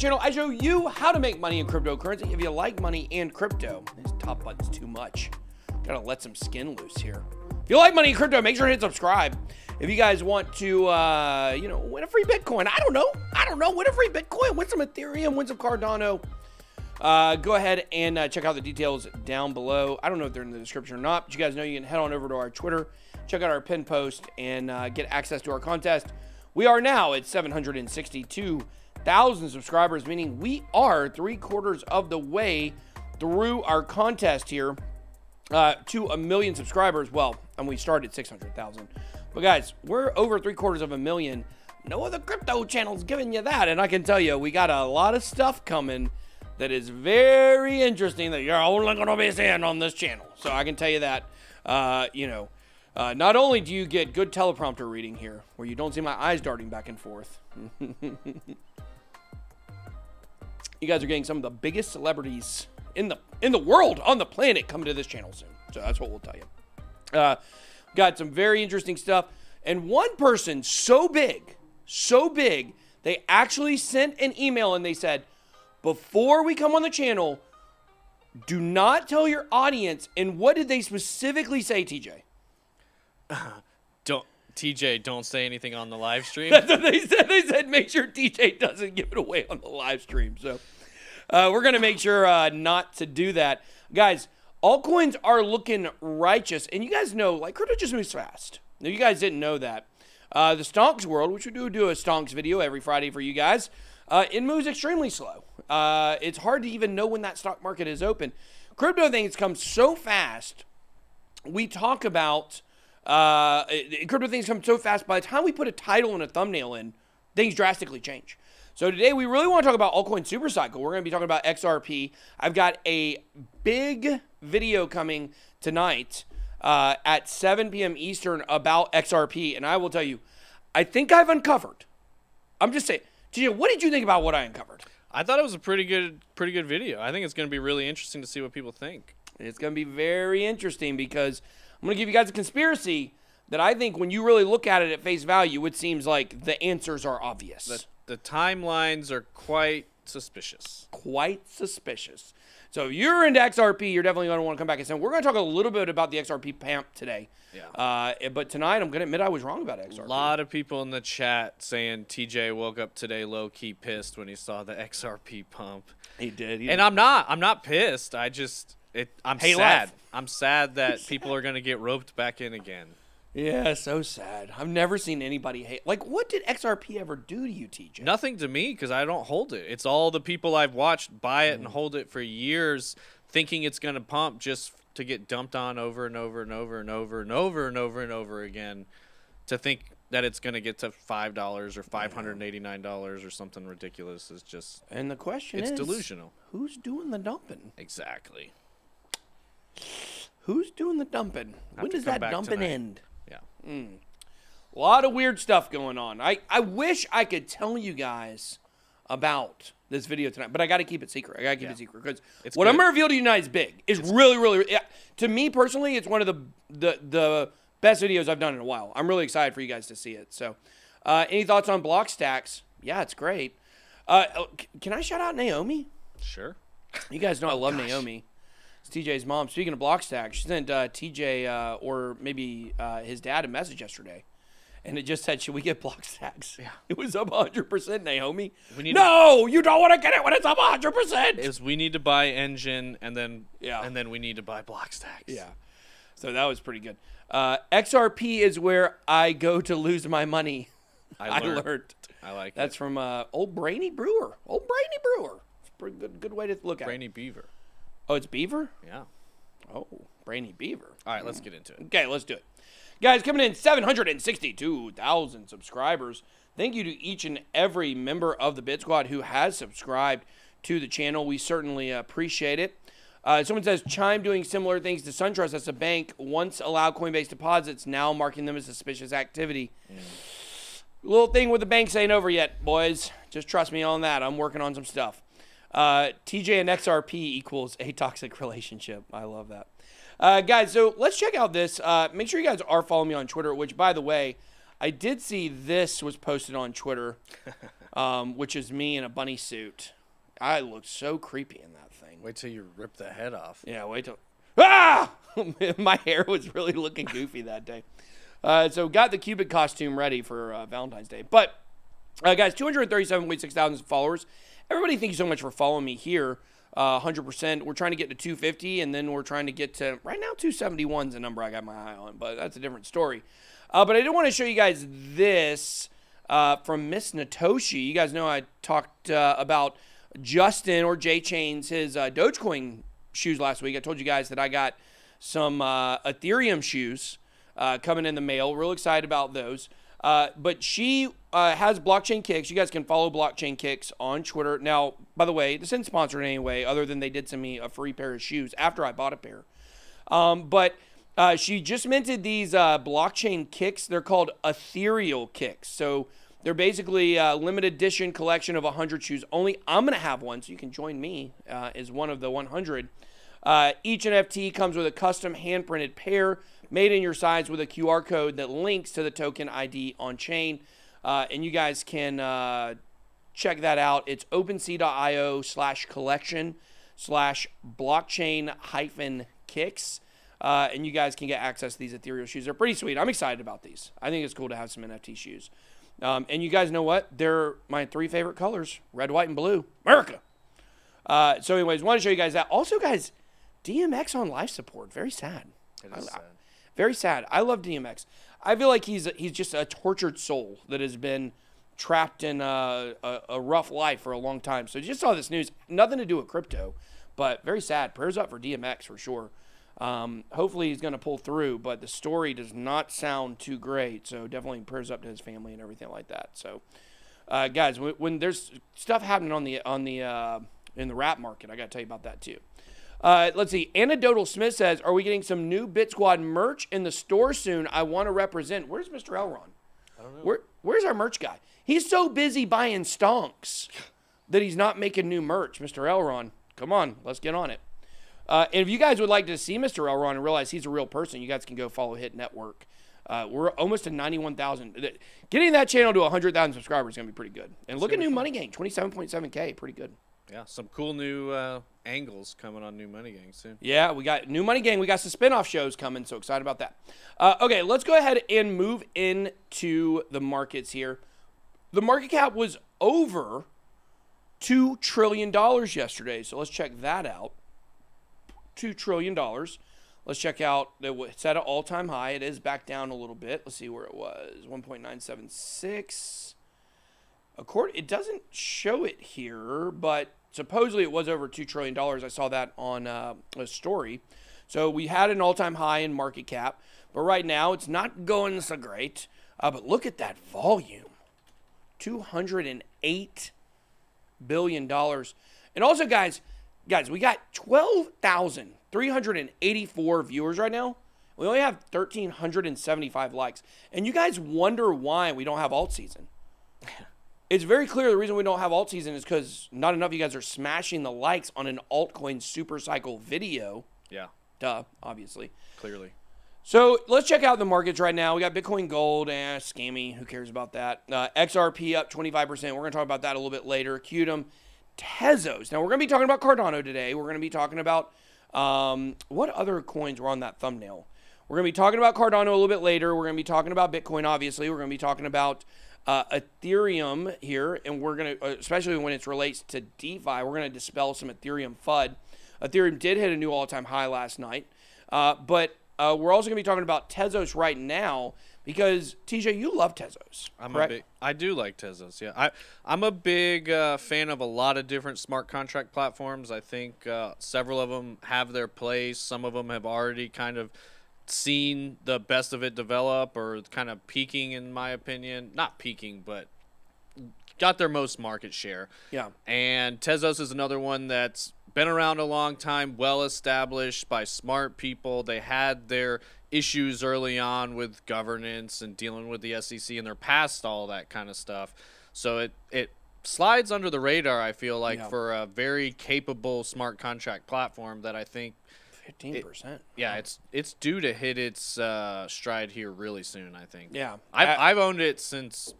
channel, I show you how to make money in cryptocurrency. If you like money and crypto, this top button's too much. Gotta let some skin loose here. If you like money in crypto, make sure to hit subscribe. If you guys want to, you know, win a free Bitcoin, I don't know, win a free Bitcoin, win some Ethereum, win some Cardano, go ahead and check out the details down below. I don't know if they're in the description or not, but you guys know you can head on over to our Twitter, check out our pin post, and get access to our contest. We are now at 762,000 subscribers, meaning we are 3/4 of the way through our contest here to 1 million subscribers. Well, and we started at 600,000. But guys, we're over 3/4 of a million. No other crypto channel's giving you that. And I can tell you, we got a lot of stuff coming that is very interesting that you're only going to be seeing on this channel. So I can tell you that, you know, not only do you get good teleprompter reading here, where you don't see my eyes darting back and forth. You guys are getting some of the biggest celebrities in the world, on the planet, coming to this channel soon. So that's what we'll tell you. Got some very interesting stuff. And one person so big, they actually sent an email and they said, before we come on the channel, do not tell your audience. And what did they specifically say, TJ? Don't say anything on the live stream. That's what they said. They said make sure TJ doesn't give it away on the live stream. So we're going to make sure not to do that. Guys, altcoins are looking righteous. And you guys know, like, crypto just moves fast. Now, you guys didn't know that. The stonks world, which we do a stonks video every Friday for you guys, it moves extremely slow. It's hard to even know when that stock market is open. Crypto things come so fast. We talk about crypto things come so fast. By the time we put a title and a thumbnail in, things drastically change. So today we really want to talk about altcoin supercycle. We're going to be talking about XRP. I've got a big video coming tonight at 7 p.m. Eastern about XRP, and I will tell you, I think I've uncovered. I'm just saying, TJ, what did you think about what I uncovered? I thought it was a pretty good video. I think it's going to be really interesting to see what people think. It's going to be very interesting because I'm going to give you guys a conspiracy that I think when you really look at it at face value, it seems like the answers are obvious. The timelines are quite suspicious. Quite suspicious. So if you're into XRP, you're definitely going to want to come back and say, we're going to talk a little bit about the XRP pump today. Yeah. But tonight, I'm going to admit I was wrong about XRP. A lot of people in the chat saying TJ woke up today low-key pissed when he saw the XRP pump. He did. And I'm not pissed. I'm sad. Life. I'm sad that people are going to get roped back in again. Yeah, so sad. I've never seen anybody hate. Like, what did XRP ever do to you, TJ? Nothing to me because I don't hold it. It's all the people I've watched buy it and hold it for years thinking it's going to pump just to get dumped on over and over and over and over and over and over and over again to think that it's going to get to $5 or $589 or something ridiculous is just... And the question is... It's delusional. Who's doing the dumping? Exactly. Who's doing the dumping? When does that dumping end? Yeah. A lot of weird stuff going on. I wish I could tell you guys about this video tonight, but I got to keep it secret. I got to keep it secret because what I'm going to reveal to you tonight is big. It's really, to me personally, it's one of the best videos I've done in a while. I'm really excited for you guys to see it. So, any thoughts on block stacks? Yeah, it's great. Can I shout out Naomi? Sure. You guys know I love Naomi. It's TJ's mom. Speaking of block stacks, she sent TJ or maybe his dad a message yesterday. And it just said, should we get block stacks? Yeah. It was up 100%, Naomi. No, you don't want to get it when it's up 100%. We need to buy engine and then we need to buy block stacks. Yeah. So that was pretty good. XRP is where I go to lose my money. I learned. I like That's from old Brainy Brewer. Old Brainy Brewer. It's a pretty good way to look at it. Brainy Beaver. Oh, it's Beaver? Yeah. Oh, Brainy Beaver. All right, let's get into it. Okay, let's do it. Guys, coming in 762,000 subscribers. Thank you to each and every member of the BitSquad who has subscribed to the channel. We certainly appreciate it. Someone says, Chime doing similar things to SunTrust as a bank once allowed Coinbase deposits, now marking them as suspicious activity. Little thing with the banks ain't over yet, boys. Just trust me on that. I'm working on some stuff. TJ and XRP equals a toxic relationship. I love that. Guys, so let's check out this. Make sure you guys are following me on Twitter, which, by the way, I did see this was posted on Twitter. which is me in a bunny suit. I looked so creepy in that thing. Wait till you rip the head off. Yeah, wait till... Ah! My hair was really looking goofy that day. So got the Cupid costume ready for Valentine's Day. But, guys, 237.6 thousand followers. Everybody, thank you so much for following me here. 100%. We're trying to get to 250, and then we're trying to get to... Right now, 271 is the number I got my eye on, but that's a different story. But I did want to show you guys this from Miss Natoshi. You guys know I talked about Justin, or J-Chains, his Dogecoin shoes last week. I told you guys that I got some Ethereum shoes coming in the mail. Real excited about those. But she has Blockchain Kicks. You guys can follow Blockchain Kicks on Twitter. Now, by the way, this isn't sponsored in any way other than they did send me a free pair of shoes after I bought a pair. But she just minted these Blockchain Kicks. They're called Ethereal Kicks. So they're basically a limited edition collection of 100 shoes. Only I'm going to have one, so you can join me as one of the 100. Each NFT comes with a custom hand-printed pair made in your size with a QR code that links to the token ID on chain. And you guys can check that out. It's OpenSea.io/collection/blockchain-kicks. And you guys can get access to these Ethereal shoes. They're pretty sweet. I'm excited about these. I think it's cool to have some NFT shoes. And you guys know what? They're my 3 favorite colors: red, white, and blue. America. So anyways, want to show you guys that. Also, guys, DMX on life support. Very sad. It is sad. Very sad. I love DMX. I feel like he's just a tortured soul that has been trapped in a rough life for a long time. So just saw this news. Nothing to do with crypto, but very sad. Prayers up for DMX for sure. Hopefully he's going to pull through, but the story does not sound too great. So definitely prayers up to his family and everything like that. So, guys, when there's stuff happening in the rap market, I got to tell you about that too. Let's see. Anecdotal Smith says, are we getting some new BitSquad merch in the store soon? I want to represent. Where's Mr. Elron? I don't know. Where's our merch guy? He's so busy buying stonks that he's not making new merch. Mr. Elron, come on. Let's get on it. And if you guys would like to see Mr. Elron and realize he's a real person, you guys can go follow Hit Network. We're almost at 91,000. Getting that channel to 100,000 subscribers is going to be pretty good. And look at New Money Gang, 27.7K. Pretty good. Yeah, some cool new angles coming on New Money Gang soon. Yeah, we got New Money Gang. We got some spinoff shows coming, so excited about that. Okay, let's go ahead and move into the markets here. The market cap was over $2 trillion yesterday, so let's check that out. $2 trillion. Let's check out, it's at an all-time high. It is back down a little bit. Let's see where it was, 1.976. It doesn't show it here, but supposedly it was over $2 trillion. I saw that on a story. So we had an all-time high in market cap, but right now it's not going so great. But look at that volume, $208 billion. And also, guys, we got 12,384 viewers right now. We only have 1,375 likes. And you guys wonder why we don't have alt season. It's very clear the reason we don't have alt season is because not enough of you guys are smashing the likes on an altcoin super cycle video. Yeah. Duh, obviously. Clearly. So let's check out the markets right now. We got Bitcoin Gold, scammy. Who cares about that? XRP up 25%. We're going to talk about that a little bit later. Qtum, Tezos. Now, we're going to be talking about Cardano today. We're going to be talking about what other coins were on that thumbnail. We're going to be talking about Cardano a little bit later. We're going to be talking about Bitcoin, obviously. We're going to be talking about Ethereum here, and we're going to, especially when it relates to DeFi, we're going to dispel some Ethereum FUD. Ethereum did hit a new all-time high last night, but we're also going to be talking about Tezos right now because, TJ, you love Tezos, correct? I do like Tezos, yeah. I'm a big fan of a lot of different smart contract platforms. I think several of them have their place. Some of them have already kind of seen the best of it develop or kind of peaking, in my opinion. Not peaking, but got their most market share. Yeah. And Tezos is another one that's been around a long time, well established by smart people. They had their issues early on with governance and dealing with the SEC, and they're past all that kind of stuff. So it slides under the radar, I feel like, for a very capable smart contract platform that I think 15%. Yeah, it's due to hit its stride here really soon, I think. Yeah. I've owned it since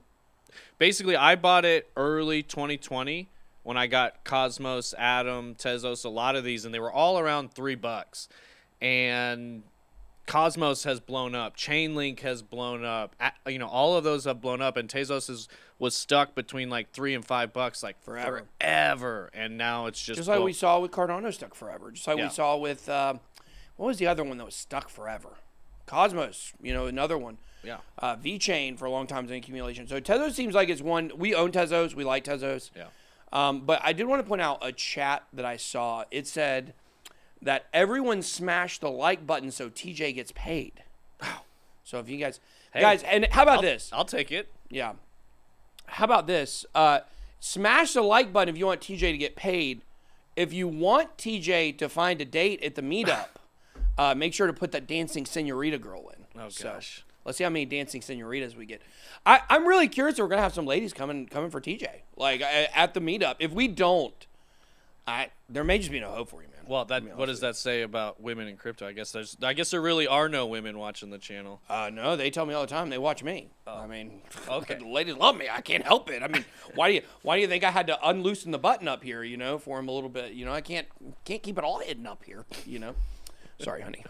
basically I bought it early 2020 when I got Cosmos, Atom, Tezos, a lot of these, and they were all around $3. And Cosmos has blown up, Chainlink has blown up, you know, all of those have blown up, and Tezos was stuck between like $3 and $5 like forever, and now it's just like we saw with Cardano stuck forever, just like Yeah. we saw with what was the other one that was stuck forever? Cosmos, you know, another one. Yeah. VeChain for a long time is in accumulation. So Tezos seems like it's one we own Tezos, we like Tezos. Yeah. But I did want to point out a chat that I saw. It said that everyone smashed the like button so TJ gets paid. So if you guys, and how about this? I'll take it. Yeah. How about this? Smash the like button if you want TJ to get paid. If you want TJ to find a date at the meetup, make sure to put that dancing senorita girl in. Oh, gosh. Let's see how many dancing senoritas we get. I'm really curious if we're going to have some ladies coming for TJ, like at the meetup. If we don't, there may just be no hope for you, man. Well, what does that say about women in crypto? I guess there really are no women watching the channel. No, they tell me all the time they watch me. I mean, Okay. the ladies love me. I can't help it. I mean, why do you think I had to unloosen the button up here? You know, for him a little bit. You know, I can't keep it all hidden up here. You know, sorry, honey.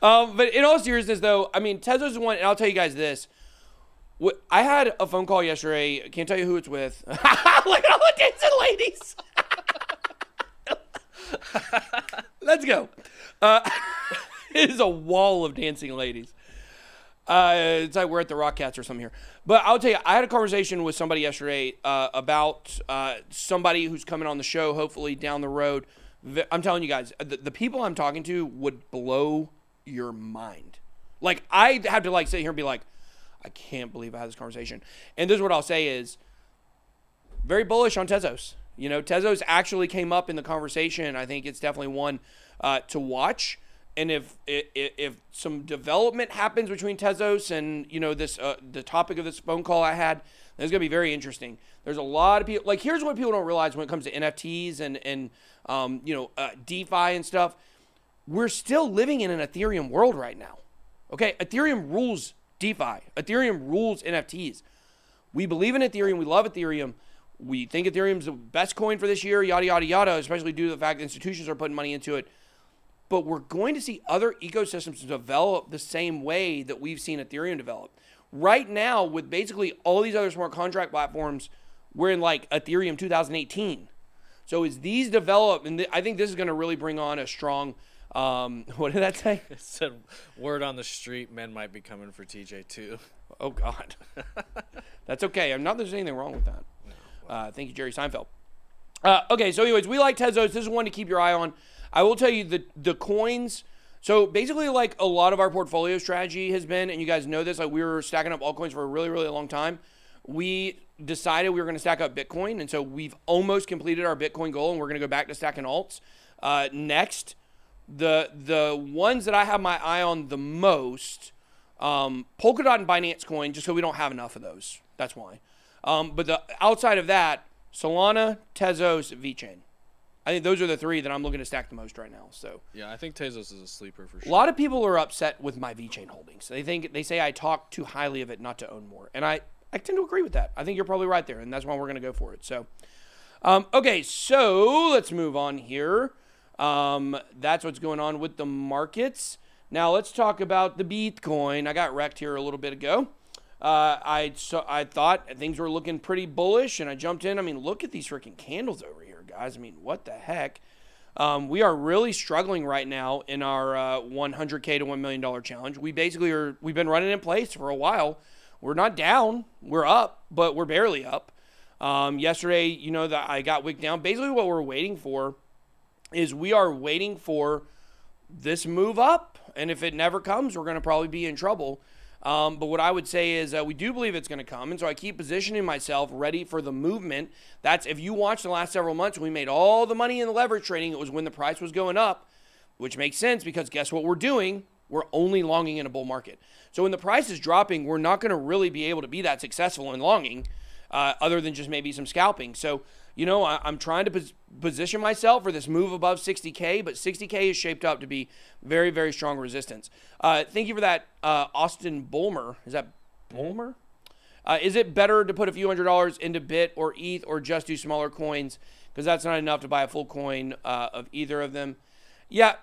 But in all seriousness, though, I mean, Tezos is one, and I'll tell you guys this. I had a phone call yesterday. I can't tell you who it's with. Look at all the dancing ladies. Let's go. It is a wall of dancing ladies. It's like we're at the Rockcats or something here. But I'll tell you, I had a conversation with somebody yesterday about somebody who's coming on the show, hopefully down the road. I'm telling you guys, the people I'm talking to would blow your mind. Like, I have to like sit here and be like, I can't believe I had this conversation. And this is what I'll say is very bullish on Tezos. You know, Tezos actually came up in the conversation. I think it's definitely one to watch. And if some development happens between Tezos and, you know, this the topic of this phone call I had, it's going to be very interesting. There's a lot of people, like, here's what people don't realize when it comes to NFTs and you know, DeFi and stuff. We're still living in an Ethereum world right now. Okay, Ethereum rules DeFi. Ethereum rules NFTs. We believe in Ethereum. We love Ethereum. We think Ethereum's the best coin for this year, yada, yada, yada, especially due to the fact that institutions are putting money into it. But we're going to see other ecosystems develop the same way that we've seen Ethereum develop. Right now, with basically all these other smart contract platforms, we're in like Ethereum 2018. So as these develop, and I think this is going to really bring on a strong, what did that say? It said, word on the street, men might be coming for TJ too. Oh, God. That's okay. I'm not there's anything wrong with that. Thank you, Jerry Seinfeld. Okay, so anyways, we like Tezos. This is one to keep your eye on. I will tell you the coins. So basically, like a lot of our portfolio strategy has been, and you guys know this, like we were stacking up altcoins for a really, really long time. We decided we were going to stack up Bitcoin, and so we've almost completed our Bitcoin goal, and we're going to go back to stacking alts. Next, the ones that I have my eye on the most, Polkadot and Binance Coin, just so we don't have enough of those. That's why. But outside of that, Solana, Tezos, VeChain. I think those are the three that I'm looking to stack the most right now. So yeah, I think Tezos is a sleeper for sure. A lot of people are upset with my VeChain holdings. They say I talk too highly of it not to own more, and I tend to agree with that. I think you're probably right there, and that's why we're going to go for it. So, okay, so let's move on here. That's what's going on with the markets. Now let's talk about the Bitcoin. I got wrecked here a little bit ago. I thought things were looking pretty bullish, and I jumped in. I mean, look at these freaking candles over here, guys. I mean, what the heck? We are really struggling right now in our $100K to $1 million challenge. We've been running in place for a while. We're not down. We're up, but we're barely up. Yesterday, you know, that I got wicked down. Basically, what we're waiting for is we are waiting for this move up, and if it never comes, we're going to probably be in trouble. But what I would say is we do believe it's going to come, and so I keep positioning myself ready for the movement. That's if you watch the last several months, we made all the money in the leverage trading. It was when the price was going up, which makes sense because guess what we're doing? We're only longing in a bull market. So when the price is dropping, we're not going to really be able to be that successful in longing other than just maybe some scalping. So, you know, I'm trying to position myself for this move above 60K, but 60K is shaped up to be very, very strong resistance. Thank you for that, Austin Bulmer. Is that Bulmer? Is it better to put a few $100s into Bit or ETH or just do smaller coins? Because that's not enough to buy a full coin of either of them. Yeah,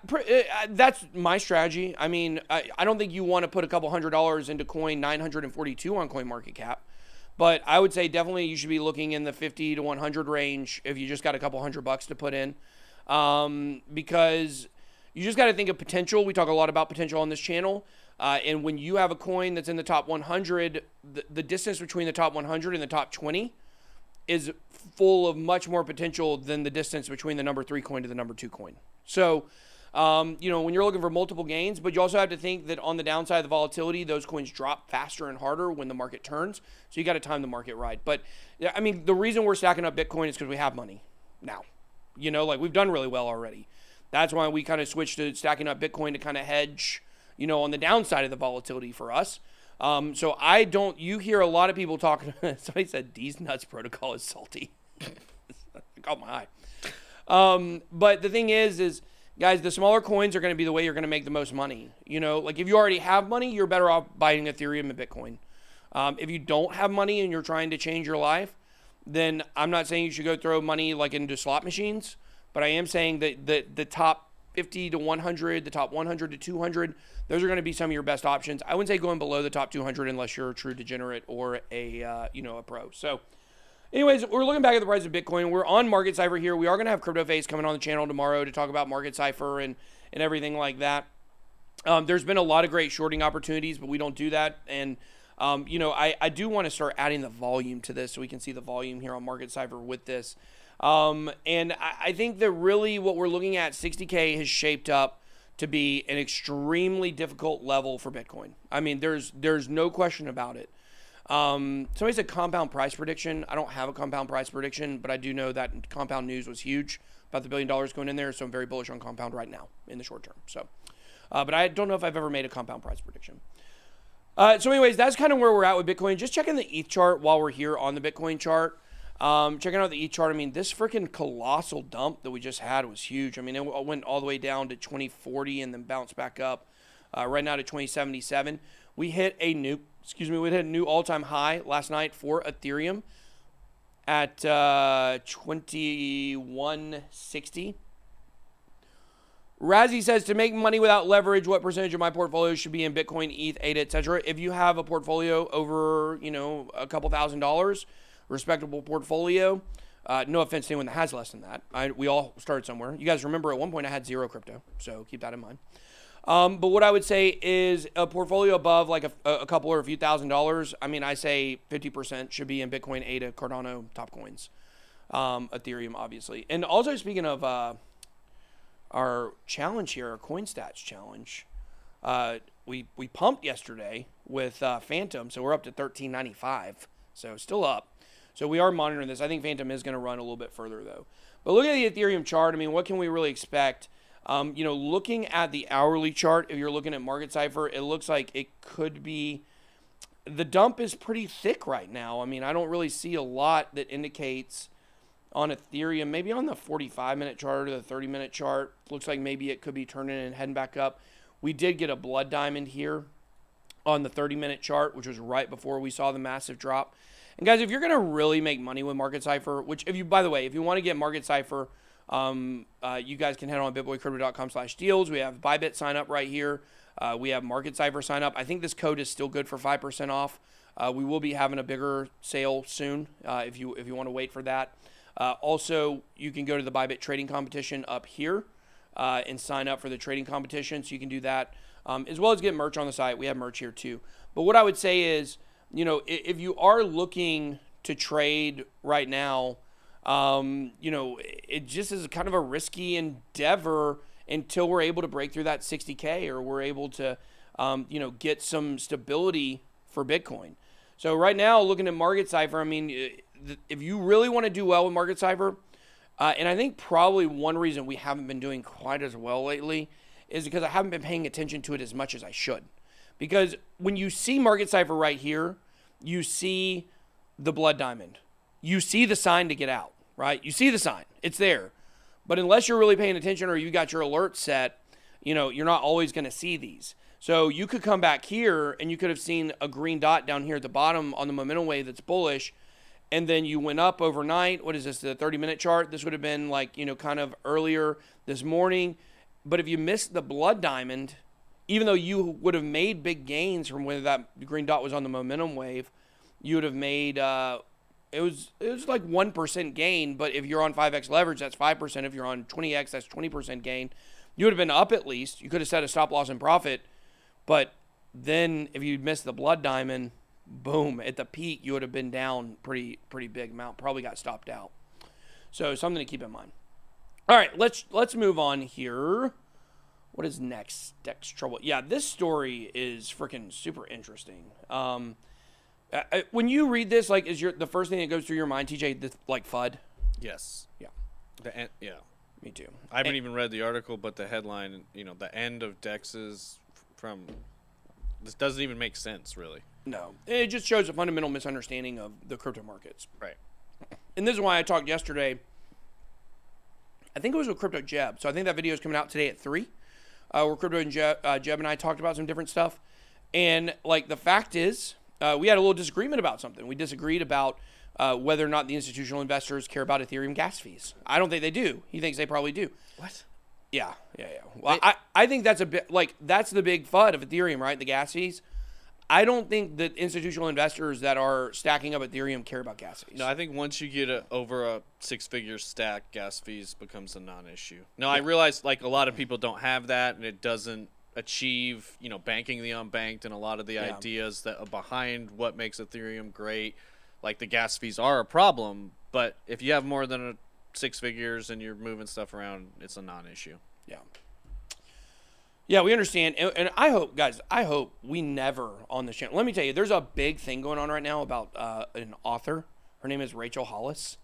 that's my strategy. I mean, I don't think you want to put a couple $100s into coin 942 on CoinMarketCap. But I would say definitely you should be looking in the 50 to 100 range if you just got a couple $100 to put in. Because you just got to think of potential. We talk a lot about potential on this channel. And when you have a coin that's in the top 100, the distance between the top 100 and the top 20 is full of much more potential than the distance between the number 3 coin to the number 2 coin. So, you know, when you're looking for multiple gains, but you also have to think that on the downside of the volatility, those coins drop faster and harder when the market turns. So you got to time the market right. But, I mean, the reason we're stacking up Bitcoin is because we have money now. You know, like we've done really well already. That's why we kind of switched to stacking up Bitcoin to kind of hedge, you know, on the downside of the volatility for us. So I don't, you hear a lot of people talking, somebody said D's Nuts protocol is salty. It caught my eye. But the thing is guys, the smaller coins are going to be the way you're going to make the most money. You know, like if you already have money, you're better off buying Ethereum and Bitcoin. If you don't have money and you're trying to change your life, then I'm not saying you should go throw money like into slot machines, but I am saying that the top 50 to 100, the top 100 to 200, those are going to be some of your best options. I wouldn't say going below the top 200 unless you're a true degenerate or a, you know, a pro. So anyways, we're looking back at the price of Bitcoin. We're on Market Cypher here. We are going to have Crypto Face coming on the channel tomorrow to talk about Market Cypher and everything like that. There's been a lot of great shorting opportunities, but we don't do that. And, you know, I do want to start adding the volume to this so we can see the volume here on Market Cypher with this. And I think that really what we're looking at, 60K has shaped up to be an extremely difficult level for Bitcoin. I mean, there's no question about it. Somebody said compound price prediction. I don't have a compound price prediction, but I do know that compound news was huge about the $1 billion going in there. So I'm very bullish on compound right now in the short term. So, but I don't know if I've ever made a compound price prediction. So anyways, that's kind of where we're at with Bitcoin. Just checking the ETH chart while we're here on the Bitcoin chart. Checking out the ETH chart. I mean, this freaking colossal dump that we just had was huge. I mean, it went all the way down to 2040 and then bounced back up right now to 2077. We hit a new, we hit a new all-time high last night for Ethereum at 2160. Razzie says, to make money without leverage, what percentage of my portfolio should be in Bitcoin, ETH, ADA, etc.? If you have a portfolio over, you know, a couple $1,000s, respectable portfolio, no offense to anyone that has less than that. We all started somewhere. You guys remember at one point I had 0 crypto, so keep that in mind. But what I would say is a portfolio above like a couple or a few $1,000s. I mean, I say 50% should be in Bitcoin, ADA, Cardano, top coins, Ethereum, obviously. And also speaking of our challenge here, our coin stats challenge, we pumped yesterday with Phantom, so we're up to 1395, so still up. So we are monitoring this. I think Phantom is going to run a little bit further though. But look at the Ethereum chart. I mean, what can we really expect? You know, looking at the hourly chart, if you're looking at Market Cypher, it looks like it could be, the dump is pretty thick right now. I mean, I don't really see a lot that indicates on Ethereum, maybe on the 45-minute chart or the 30-minute chart, looks like maybe it could be turning and heading back up. We did get a blood diamond here on the 30-minute chart, which was right before we saw the massive drop. And guys, if you're going to really make money with Market Cypher, which if you, by the way, if you want to get Market Cypher, you guys can head on bitboycrypto.com/deals. We have Bybit sign up right here. We have Market Cypher sign up. I think this code is still good for 5% off. We will be having a bigger sale soon if you want to wait for that. Also, you can go to the Bybit trading competition up here and sign up for the trading competition. So you can do that as well as get merch on the site. We have merch here too. But what I would say is, you know, if you are looking to trade right now, you know, it just is kind of a risky endeavor until we're able to break through that 60K or we're able to, you know, get some stability for Bitcoin. So right now, looking at Market Cypher, I mean, if you really want to do well with Market Cypher, and I think probably one reason we haven't been doing quite as well lately is because I haven't been paying attention to it as much as I should. Because when you see Market Cypher right here, you see the blood diamond. You see the sign to get out, right? You see the sign. It's there. But unless you're really paying attention or you got your alert set, you know, you're not always going to see these. So you could come back here and you could have seen a green dot down here at the bottom on the momentum wave that's bullish. And then you went up overnight. What is this, the 30-minute chart? This would have been like, you know, kind of earlier this morning. But if you missed the blood diamond, even though you would have made big gains from when that green dot was on the momentum wave, you would have made, it was like 1% gain. But if you're on 5x leverage, that's 5%. If you're on 20x, that's 20% gain. You would have been up at least. You could have set a stop loss and profit. But then if you missed the blood diamond, boom, at the peak, you would have been down pretty big amount. Probably got stopped out. So something to keep in mind. All right, let's move on here. What is next? Dex trouble. Yeah, this story is freaking super interesting. When you read this, like, is the first thing that goes through your mind, TJ, this, like FUD? Yes. Yeah. Yeah. Me too. I haven't even read the article, but the headline, you know, the end of DEXs from this doesn't even make sense, really. No, it just shows a fundamental misunderstanding of the crypto markets. Right. And this is why I talked yesterday. I think it was with Crypto Jeb. So I think that video is coming out today at 3. Where Crypto and Jeb and I talked about some different stuff. And, like, the fact is, we had a little disagreement about something. We disagreed about whether or not the institutional investors care about Ethereum gas fees. I don't think they do. He thinks they probably do. What? Yeah. Well, I think that's a bit, like, that's the big FUD of Ethereum, right? The gas fees. I don't think that institutional investors that are stacking up Ethereum care about gas fees. No, I think once you get over a 6-figure stack, gas fees becomes a non-issue. No, I realize, like, a lot of people don't have that, and it doesn't achieve, you know, banking the unbanked and a lot of the ideas that are behind what makes Ethereum great. Like, the gas fees are a problem, but if you have more than 6 figures and you're moving stuff around, it's a non-issue. Yeah. Yeah, we understand. And I hope, guys, we never on this channel. Let me tell you, there's a big thing going on right now about an author. Her name is Rachel Hollis.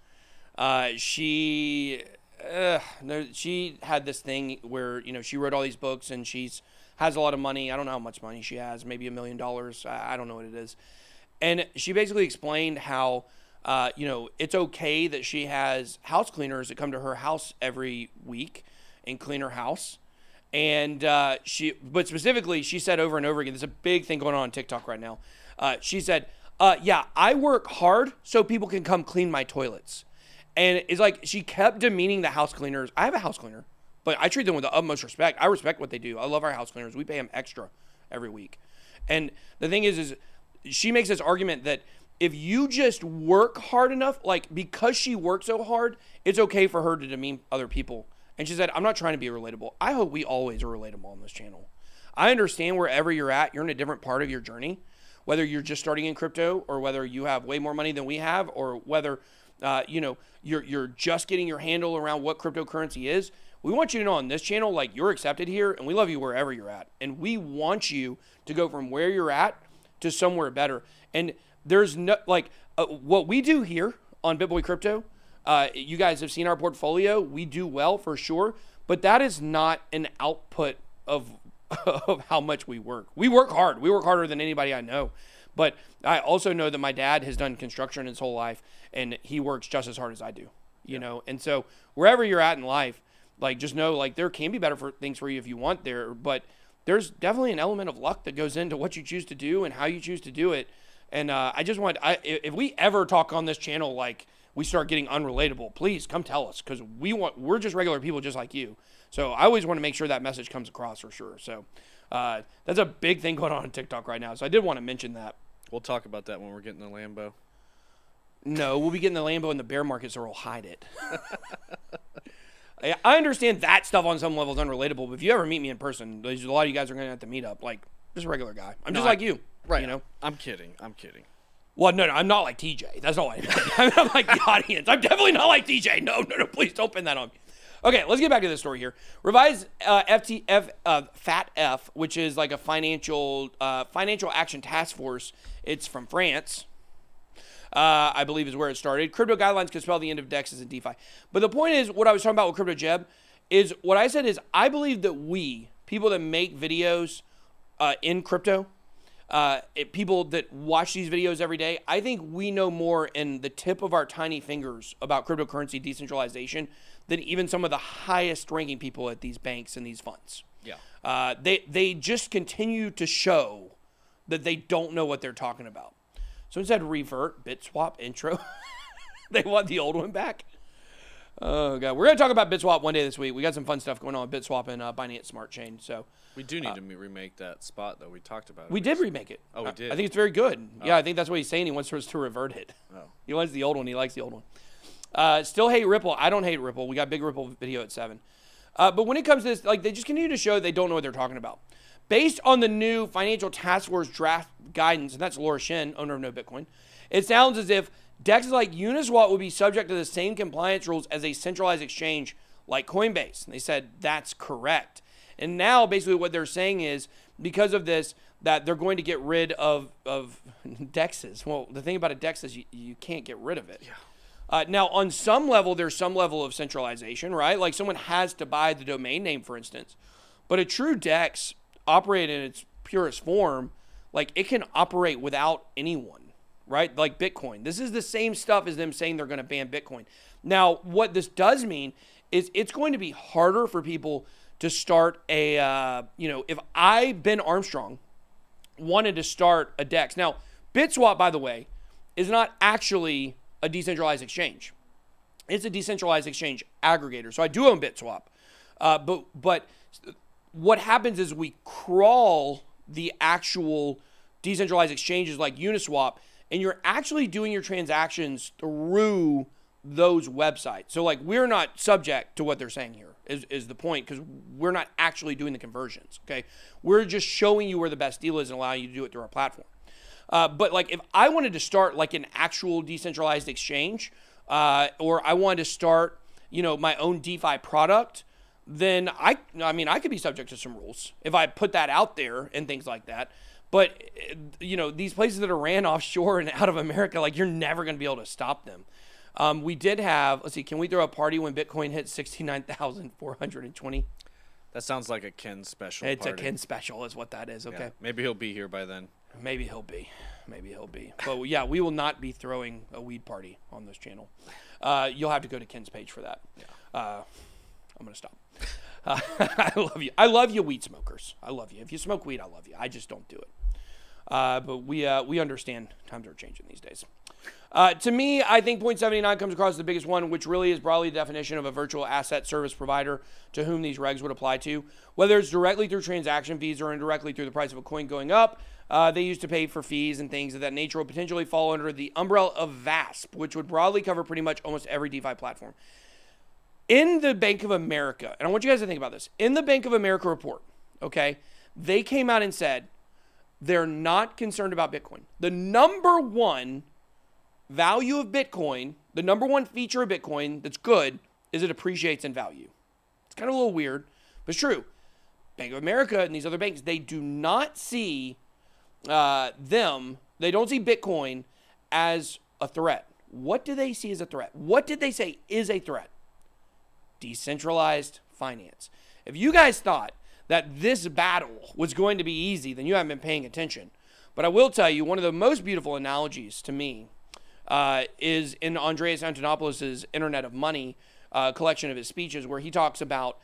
She had this thing where, you know, she wrote all these books and has a lot of money. I don't know how much money she has, maybe $1 million. I don't know what it is. And she basically explained how, you know, it's okay that she has house cleaners that come to her house every week and clean her house. And but specifically, she said over and over again, there's a big thing going on TikTok right now. She said, yeah, I work hard so people can come clean my toilets. And it's like, she kept demeaning the house cleaners. I have a house cleaner, but I treat them with the utmost respect. I respect what they do. I love our house cleaners. We pay them extra every week. And the thing is she makes this argument that if you just work hard enough, like, because she works so hard, it's okay for her to demean other people. And she said, I'm not trying to be relatable. I hope we always are relatable on this channel. I understand wherever you're at, you're in a different part of your journey, whether you're just starting in crypto or whether you have way more money than we have, or whether, you know, you're just getting your handle around what cryptocurrency is. We want you to know on this channel, like, you're accepted here, and we love you wherever you're at. And we want you to go from where you're at to somewhere better. And there's no, like, what we do here on Bitboy Crypto, you guys have seen our portfolio. We do well for sure, but that is not an output of how much we work. We work hard. We work harder than anybody I know. But I also know that my dad has done construction his whole life, and he works just as hard as I do, you know? And so wherever you're at in life, like, just know, like, there can be better things for you if you want there, but there's definitely an element of luck that goes into what you choose to do and how you choose to do it. And I just want, if we ever talk on this channel, like, we start getting unrelatable, please come tell us, because we're just regular people just like you. So I always want to make sure that message comes across for sure. So that's a big thing going on TikTok right now. So I did want to mention that. We'll talk about that when we're getting the Lambo. No, we'll be getting the Lambo in the bear market, so we'll hide it. I understand that stuff on some levels unrelatable, but if you ever meet me in person, there's a lot of you guys are going to have to meet up. Like, just a regular guy. I'm just like you. Right. You know? I'm kidding. Well, no, I'm not like TJ. That's not what I meant. I'm like the audience. I'm definitely not like TJ. No, please don't pin that on me. Okay, let's get back to this story here. Revised FATF, which is like a financial action task force. It's from France, I believe is where it started. Crypto guidelines could spell the end of DEXs and DeFi. But the point is, what I was talking about with Crypto Jeb is what I said is I believe that we, people that make videos in crypto, people that watch these videos every day, I think we know more in the tip of our tiny fingers about cryptocurrency decentralization than even some of the highest ranking people at these banks and these funds. They just continue to show that they don't know what they're talking about. So instead, revert, BitSwap, intro. They want the old one back. Oh, God. We're going to talk about BitSwap one day this week. We got some fun stuff going on with BitSwap and Binance Smart Chain. So we do need to remake that spot, though. We talked about it. We did remake it. Oh, we did? I think it's very good. Oh. Yeah, I think that's what he's saying. He wants us to revert it. Oh. He wants the old one. He likes the old one. Still hate Ripple. I don't hate Ripple. We got big Ripple video at 7. But when it comes to this, like, they just continue to show they don't know what they're talking about. Based on the new Financial Task Force draft guidance, and that's Laura Shin, owner of No Bitcoin, it sounds as if DEXs like Uniswap would be subject to the same compliance rules as a centralized exchange like Coinbase. And they said that's correct. And now basically what they're saying is because of this, that they're going to get rid of DEXs. Well, the thing about a DEX is you can't get rid of it. Yeah. Now, on some level, there's some level of centralization, right? Like someone has to buy the domain name, for instance. But a true DEX, operate in its purest form, like it can operate without anyone. Right? Like Bitcoin. This is the same stuff as them saying they're going to ban Bitcoin. Now, what this does mean is it's going to be harder for people to start a, if I, Ben Armstrong, wanted to start a DEX. Now, BitSwap, by the way, is not actually a decentralized exchange. It's a decentralized exchange aggregator. So I do own BitSwap. But what happens is we crawl the actual decentralized exchanges like Uniswap, and you're actually doing your transactions through those websites. So like we're not subject to what they're saying here is the point, because we're not actually doing the conversions, okay? We're just showing you where the best deal is and allowing you to do it through our platform. But like if I wanted to start like an actual decentralized exchange, or I wanted to start, my own DeFi product, then I could be subject to some rules if I put that out there and things like that. But, these places that are ran offshore and out of America, like you're never going to be able to stop them. We did have, let's see, can we throw a party when Bitcoin hit 69,420? That sounds like a Ken special. It's party. A Ken special is what that is, okay? Yeah, maybe he'll be here by then. Maybe he'll be. But yeah, we will not be throwing a weed party on this channel. You'll have to go to Ken's page for that. Yeah. I'm going to stop. I love you. I love you, weed smokers. I love you. If you smoke weed, I love you. I just don't do it. But we understand times are changing these days. To me, I think 0.79 comes across as the biggest one, which really is broadly the definition of a virtual asset service provider to whom these regs would apply to. Whether it's directly through transaction fees or indirectly through the price of a coin going up, they used to pay for fees and things of that nature will potentially fall under the umbrella of VASP, which would broadly cover pretty much almost every DeFi platform. In the Bank of America, and I want you guys to think about this, in the Bank of America report, okay, they came out and said they're not concerned about Bitcoin. The number one value of Bitcoin, the number one feature of Bitcoin that's good is it appreciates in value. It's kind of a little weird, but it's true. Bank of America and these other banks, they do not see they don't see Bitcoin as a threat. What do they see as a threat? What did they say is a threat? Decentralized finance. If you guys thought that this battle was going to be easy, then you haven't been paying attention. But I will tell you, one of the most beautiful analogies to me is in Andreas Antonopoulos' Internet of Money collection of his speeches, where he talks about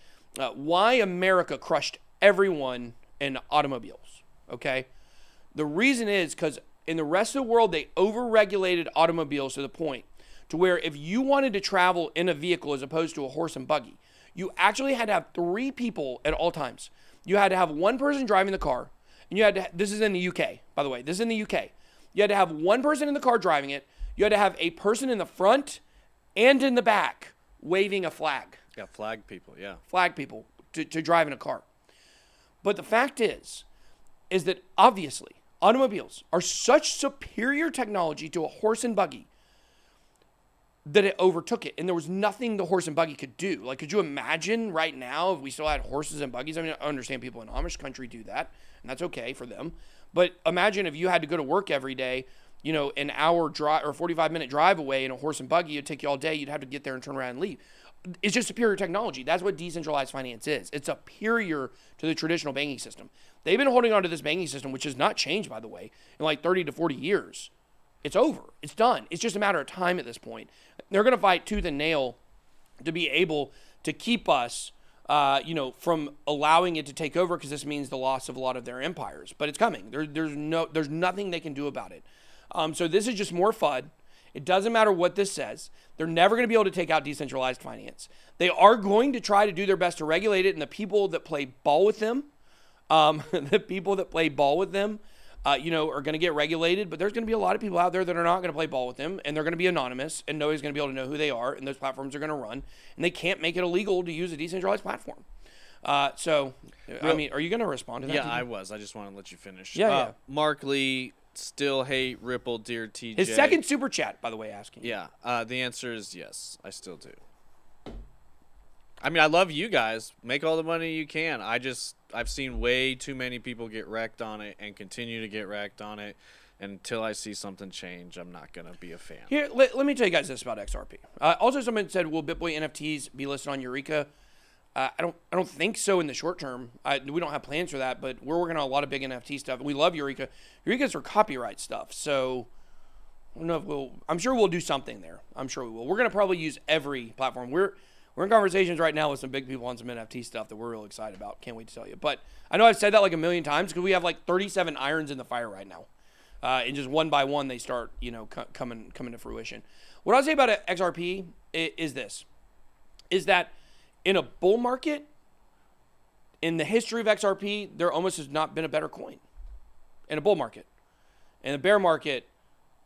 why America crushed everyone in automobiles, okay? The reason is because in the rest of the world, they over-regulated automobiles to the point to where if you wanted to travel in a vehicle as opposed to a horse and buggy, you actually had to have 3 people at all times. You had to have one person driving the car, and you had to, this is in the UK, by the way, this is in the UK. You had to have one person in the car driving it. You had to have a person in the front and in the back waving a flag. Yeah, flag people, yeah. Flag people to drive in a car. But the fact is that obviously automobiles are such superior technology to a horse and buggy that it overtook it. And there was nothing the horse and buggy could do. Like, could you imagine right now if we still had horses and buggies? I mean, I understand people in Amish country do that, and that's okay for them. But imagine if you had to go to work every day, an hour drive or 45-minute drive away in a horse and buggy. It'd take you all day. You'd have to get there and turn around and leave. It's just superior technology. That's what decentralized finance is. It's superior to the traditional banking system. They've been holding on to this banking system, which has not changed, by the way, in like 30 to 40 years. It's over. It's done. It's just a matter of time at this point. They're going to fight tooth and nail to be able to keep us from allowing it to take over, because this means the loss of a lot of their empires. But it's coming. There's nothing they can do about it. So this is just more FUD. It doesn't matter what this says. They're never going to be able to take out decentralized finance. They are going to try to do their best to regulate it, and the people that play ball with them, are going to get regulated. But there's going to be a lot of people out there that are not going to play ball with them, and they're going to be anonymous, and nobody's going to be able to know who they are, and those platforms are going to run, and they can't make it illegal to use a decentralized platform. I mean, are you going to respond to that? Yeah, I was. I just want to let you finish. Yeah. Mark Lee, still hate Ripple, dear TJ. His second super chat, by the way, asking. Yeah, the answer is yes. I still do. I mean, I love you guys. Make all the money you can. I've seen way too many people get wrecked on it and continue to get wrecked on it. Until I see something change, I'm not going to be a fan. Here, let me tell you guys this about XRP. Also, someone said, will Bitboy NFTs be listed on Eureka? I don't think so in the short term. We don't have plans for that, but we're working on a lot of big NFT stuff. We love Eureka. Eureka's for copyright stuff, so I don't know if I'm sure we'll do something there. I'm sure we will. We're going to probably use every platform. We're in conversations right now with some big people on some NFT stuff that we're real excited about. Can't wait to tell you. But I know I've said that like a million times because we have like 37 irons in the fire right now. And just one by one, they start, coming to fruition. What I'll say about XRP is this, is that in a bull market, in the history of XRP, there almost has not been a better coin in a bull market. In a bear market,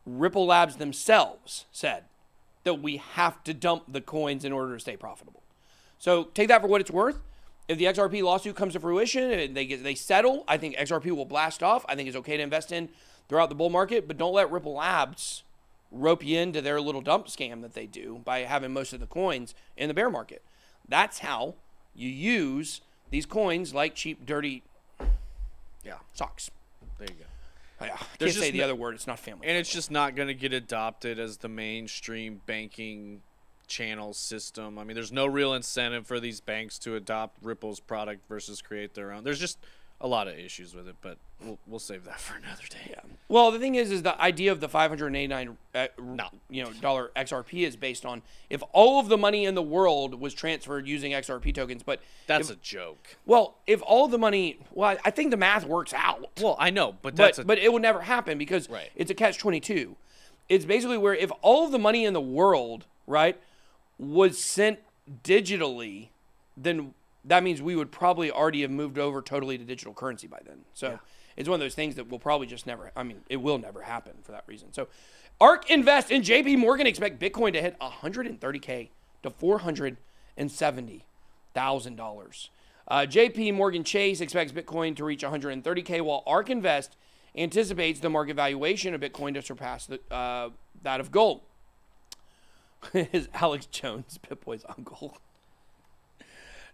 Ripple Labs themselves said that we have to dump the coins in order to stay profitable. So take that for what it's worth. If the XRP lawsuit comes to fruition and they settle, I think XRP will blast off. I think it's okay to invest in throughout the bull market, but don't let Ripple Labs rope you into their little dump scam that they do by having most of the coins in the bear market. That's how you use these coins like cheap, dirty socks. There you go. I can't say the other word. It's not family. And it's just not going to get adopted as the mainstream banking channel system. I mean, there's no real incentive for these banks to adopt Ripple's product versus create their own. There's just a lot of issues with it, but we'll save that for another day. Yeah. Well, the thing is the idea of the $589 dollar XRP is based on if all of the money in the world was transferred using XRP tokens, but that's a joke. Well, if all the money, I think the math works out. Well, I know, but it would never happen because it's a catch-22. It's basically where if all of the money in the world, right, was sent digitally, then that means we would probably already have moved over totally to digital currency by then. So it's one of those things that will probably just never, it will never happen for that reason. So ARK Invest and JP Morgan expect Bitcoin to hit $130K to $470,000. JP Morgan Chase expects Bitcoin to reach $130K, while ARK Invest anticipates the market valuation of Bitcoin to surpass that of gold. Is Alex Jones Bitboy's uncle?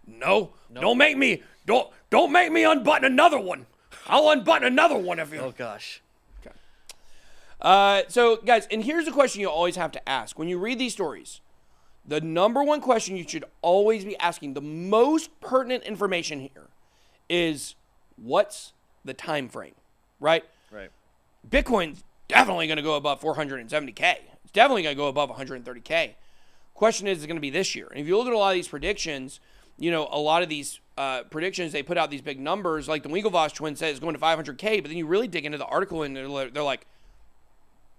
No, don't make me unbutton another one. I'll unbutton another one if you. Oh gosh. Okay. So guys, and here's the question you always have to ask when you read these stories. The number one question you should always be asking, the most pertinent information here, is what's the time frame, right? Right. Bitcoin's definitely going to go above 470K. It's definitely going to go above 130K. Question is it going to be this year? And if you look at a lot of these predictions, a lot of these predictions, they put out these big numbers, like the Winklevoss twin says it's going to 500K, but then you really dig into the article and they're like,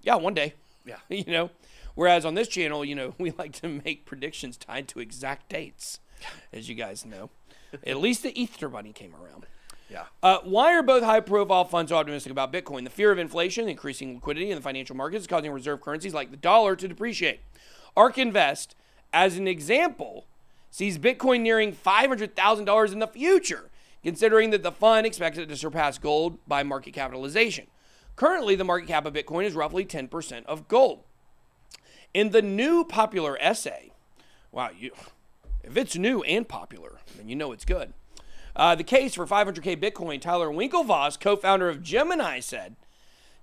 yeah, one day. Yeah. Whereas on this channel, we like to make predictions tied to exact dates, as you guys know. At least the Easter Bunny came around. Yeah. Why are both high-profile funds so optimistic about Bitcoin? The fear of inflation, increasing liquidity in the financial markets is causing reserve currencies like the dollar to depreciate. ARK Invest, as an example, sees Bitcoin nearing $500,000 in the future, considering that the fund expects it to surpass gold by market capitalization. Currently, the market cap of Bitcoin is roughly 10% of gold. In the new popular essay, if it's new and popular, then you know it's good. The case for 500K Bitcoin, Tyler Winklevoss, co-founder of Gemini, said,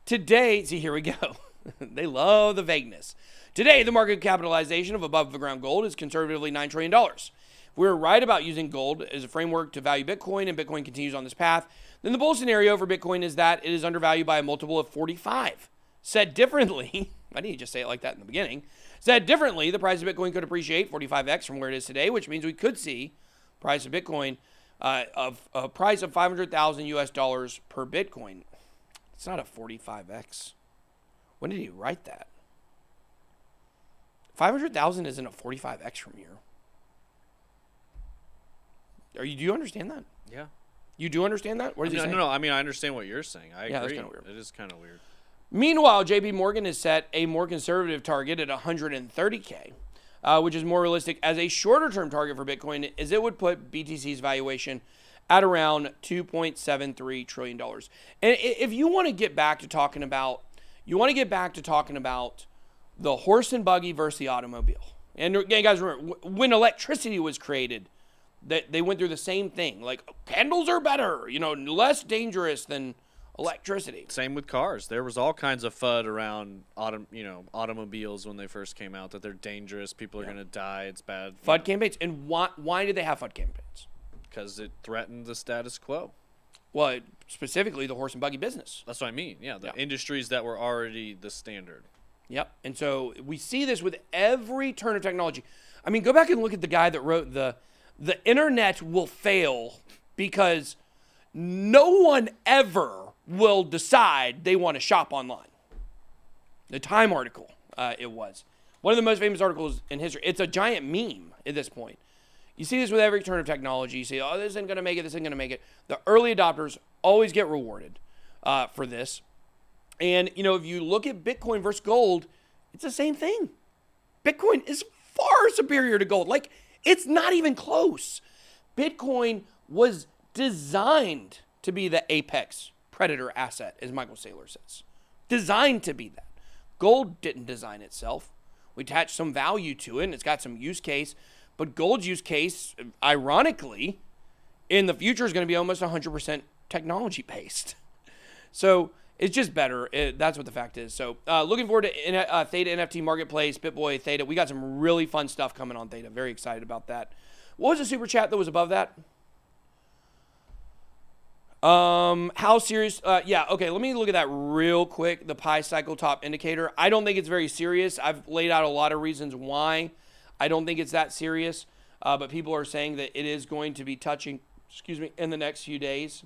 today, see, here we go. They love the vagueness. Today, the market capitalization of above-the-ground gold is conservatively $9 trillion. If we're right about using gold as a framework to value Bitcoin and Bitcoin continues on this path, then the bull scenario for Bitcoin is that it is undervalued by a multiple of 45. Said differently, I didn't just say it like that in the beginning. Said differently, the price of Bitcoin could appreciate 45x from where it is today, which means we could see price of Bitcoin, of a price of 500,000 US dollars per Bitcoin. It's not a 45x. When did he write that? 500,000 isn't a 45x from here. Do you understand that? Yeah. You do understand that? What is he saying? No. I mean, I understand what you're saying. I agree. That's kind of weird. It is kind of weird. Meanwhile, JP Morgan has set a more conservative target at 130K, which is more realistic as a shorter-term target for Bitcoin, as it would put BTC's valuation at around $2.73 trillion. And if you want to get back to talking about, the horse and buggy versus the automobile. And again, guys, remember, when electricity was created, they went through the same thing. Like, candles are better, less dangerous than electricity. Same with cars. There was all kinds of FUD around automobiles when they first came out, that they're dangerous, people are going to die, it's bad. FUD campaigns. And why did they have FUD campaigns? Because it threatened the status quo. Well, specifically the horse and buggy business. That's what I mean. Yeah, the industries that were already the standard. Yep. And so we see this with every turn of technology. I mean, go back and look at the guy that wrote the internet will fail because no one ever will decide they want to shop online. The Time article, it was. One of the most famous articles in history. It's a giant meme at this point. You see this with every turn of technology. You see, oh, this isn't going to make it, this isn't going to make it. The early adopters always get rewarded for this. And, if you look at Bitcoin versus gold, it's the same thing. Bitcoin is far superior to gold. Like, it's not even close. Bitcoin was designed to be the apex predator asset, as Michael Saylor says. Designed to be that. Gold didn't design itself. We attached some value to it, and it's got some use case. But gold's use case, ironically, in the future is going to be almost 100% technology-based. So it's just better. That's what the fact is. So looking forward to Theta NFT Marketplace, Bitboy, Theta. We got some really fun stuff coming on Theta. Very excited about that. What was the super chat that was above that? How serious? Yeah, okay, let me look at that real quick. The Pi Cycle Top Indicator. I don't think it's very serious. I've laid out a lot of reasons why I don't think it's that serious. But people are saying that it is going to be touching, in the next few days.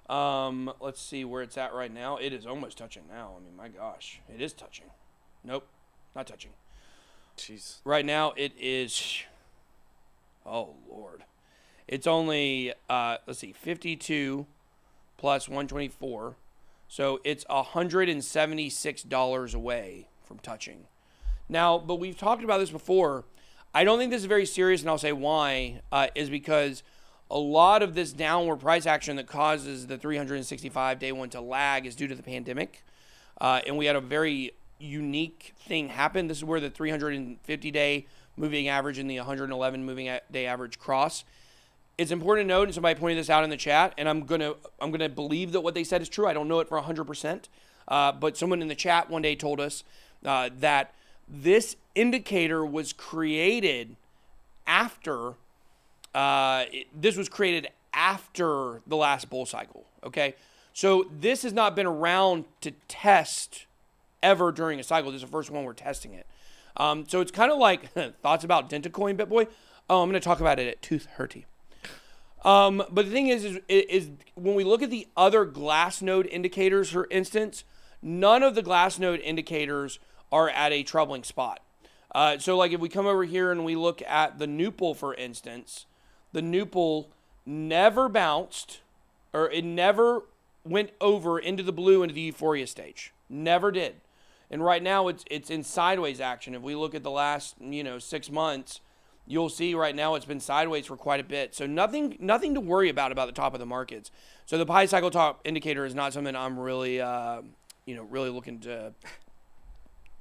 Let's see where it's at right now. It is almost touching now. I mean, my gosh, it is touching. Nope, not touching. Jeez. Right now it is, oh Lord. It's only, let's see, 52 plus 124. So it's $176 away from touching. Now, but we've talked about this before. I don't think this is very serious, and I'll say why, is because a lot of this downward price action that causes the 365-day one to lag is due to the pandemic. And we had a very unique thing happen. This is where the 350-day moving average and the 111 moving day average cross. It's important to note, and somebody pointed this out in the chat, and I'm gonna believe that what they said is true. I don't know it for 100%, but someone in the chat one day told us that this indicator was created after. This was created after the last bull cycle. Okay, so this has not been around to test ever during a cycle. This is the first one we're testing it. So it's kind of like thoughts about Dentacoin, Bitboy. Oh, I'm going to talk about it at 2:30. But the thing is when we look at the other Glassnode indicators, for instance, none of the Glassnode indicators are at a troubling spot. So like if we come over here and we look at the Nupal, for instance, the Nupal never bounced, or it never went over into the blue into the euphoria stage. Never did. And right now it's in sideways action. If we look at the last 6 months, you'll see right now it's been sideways for quite a bit. So nothing to worry about the top of the markets. So the Pi Cycle Top Indicator is not something I'm really really looking to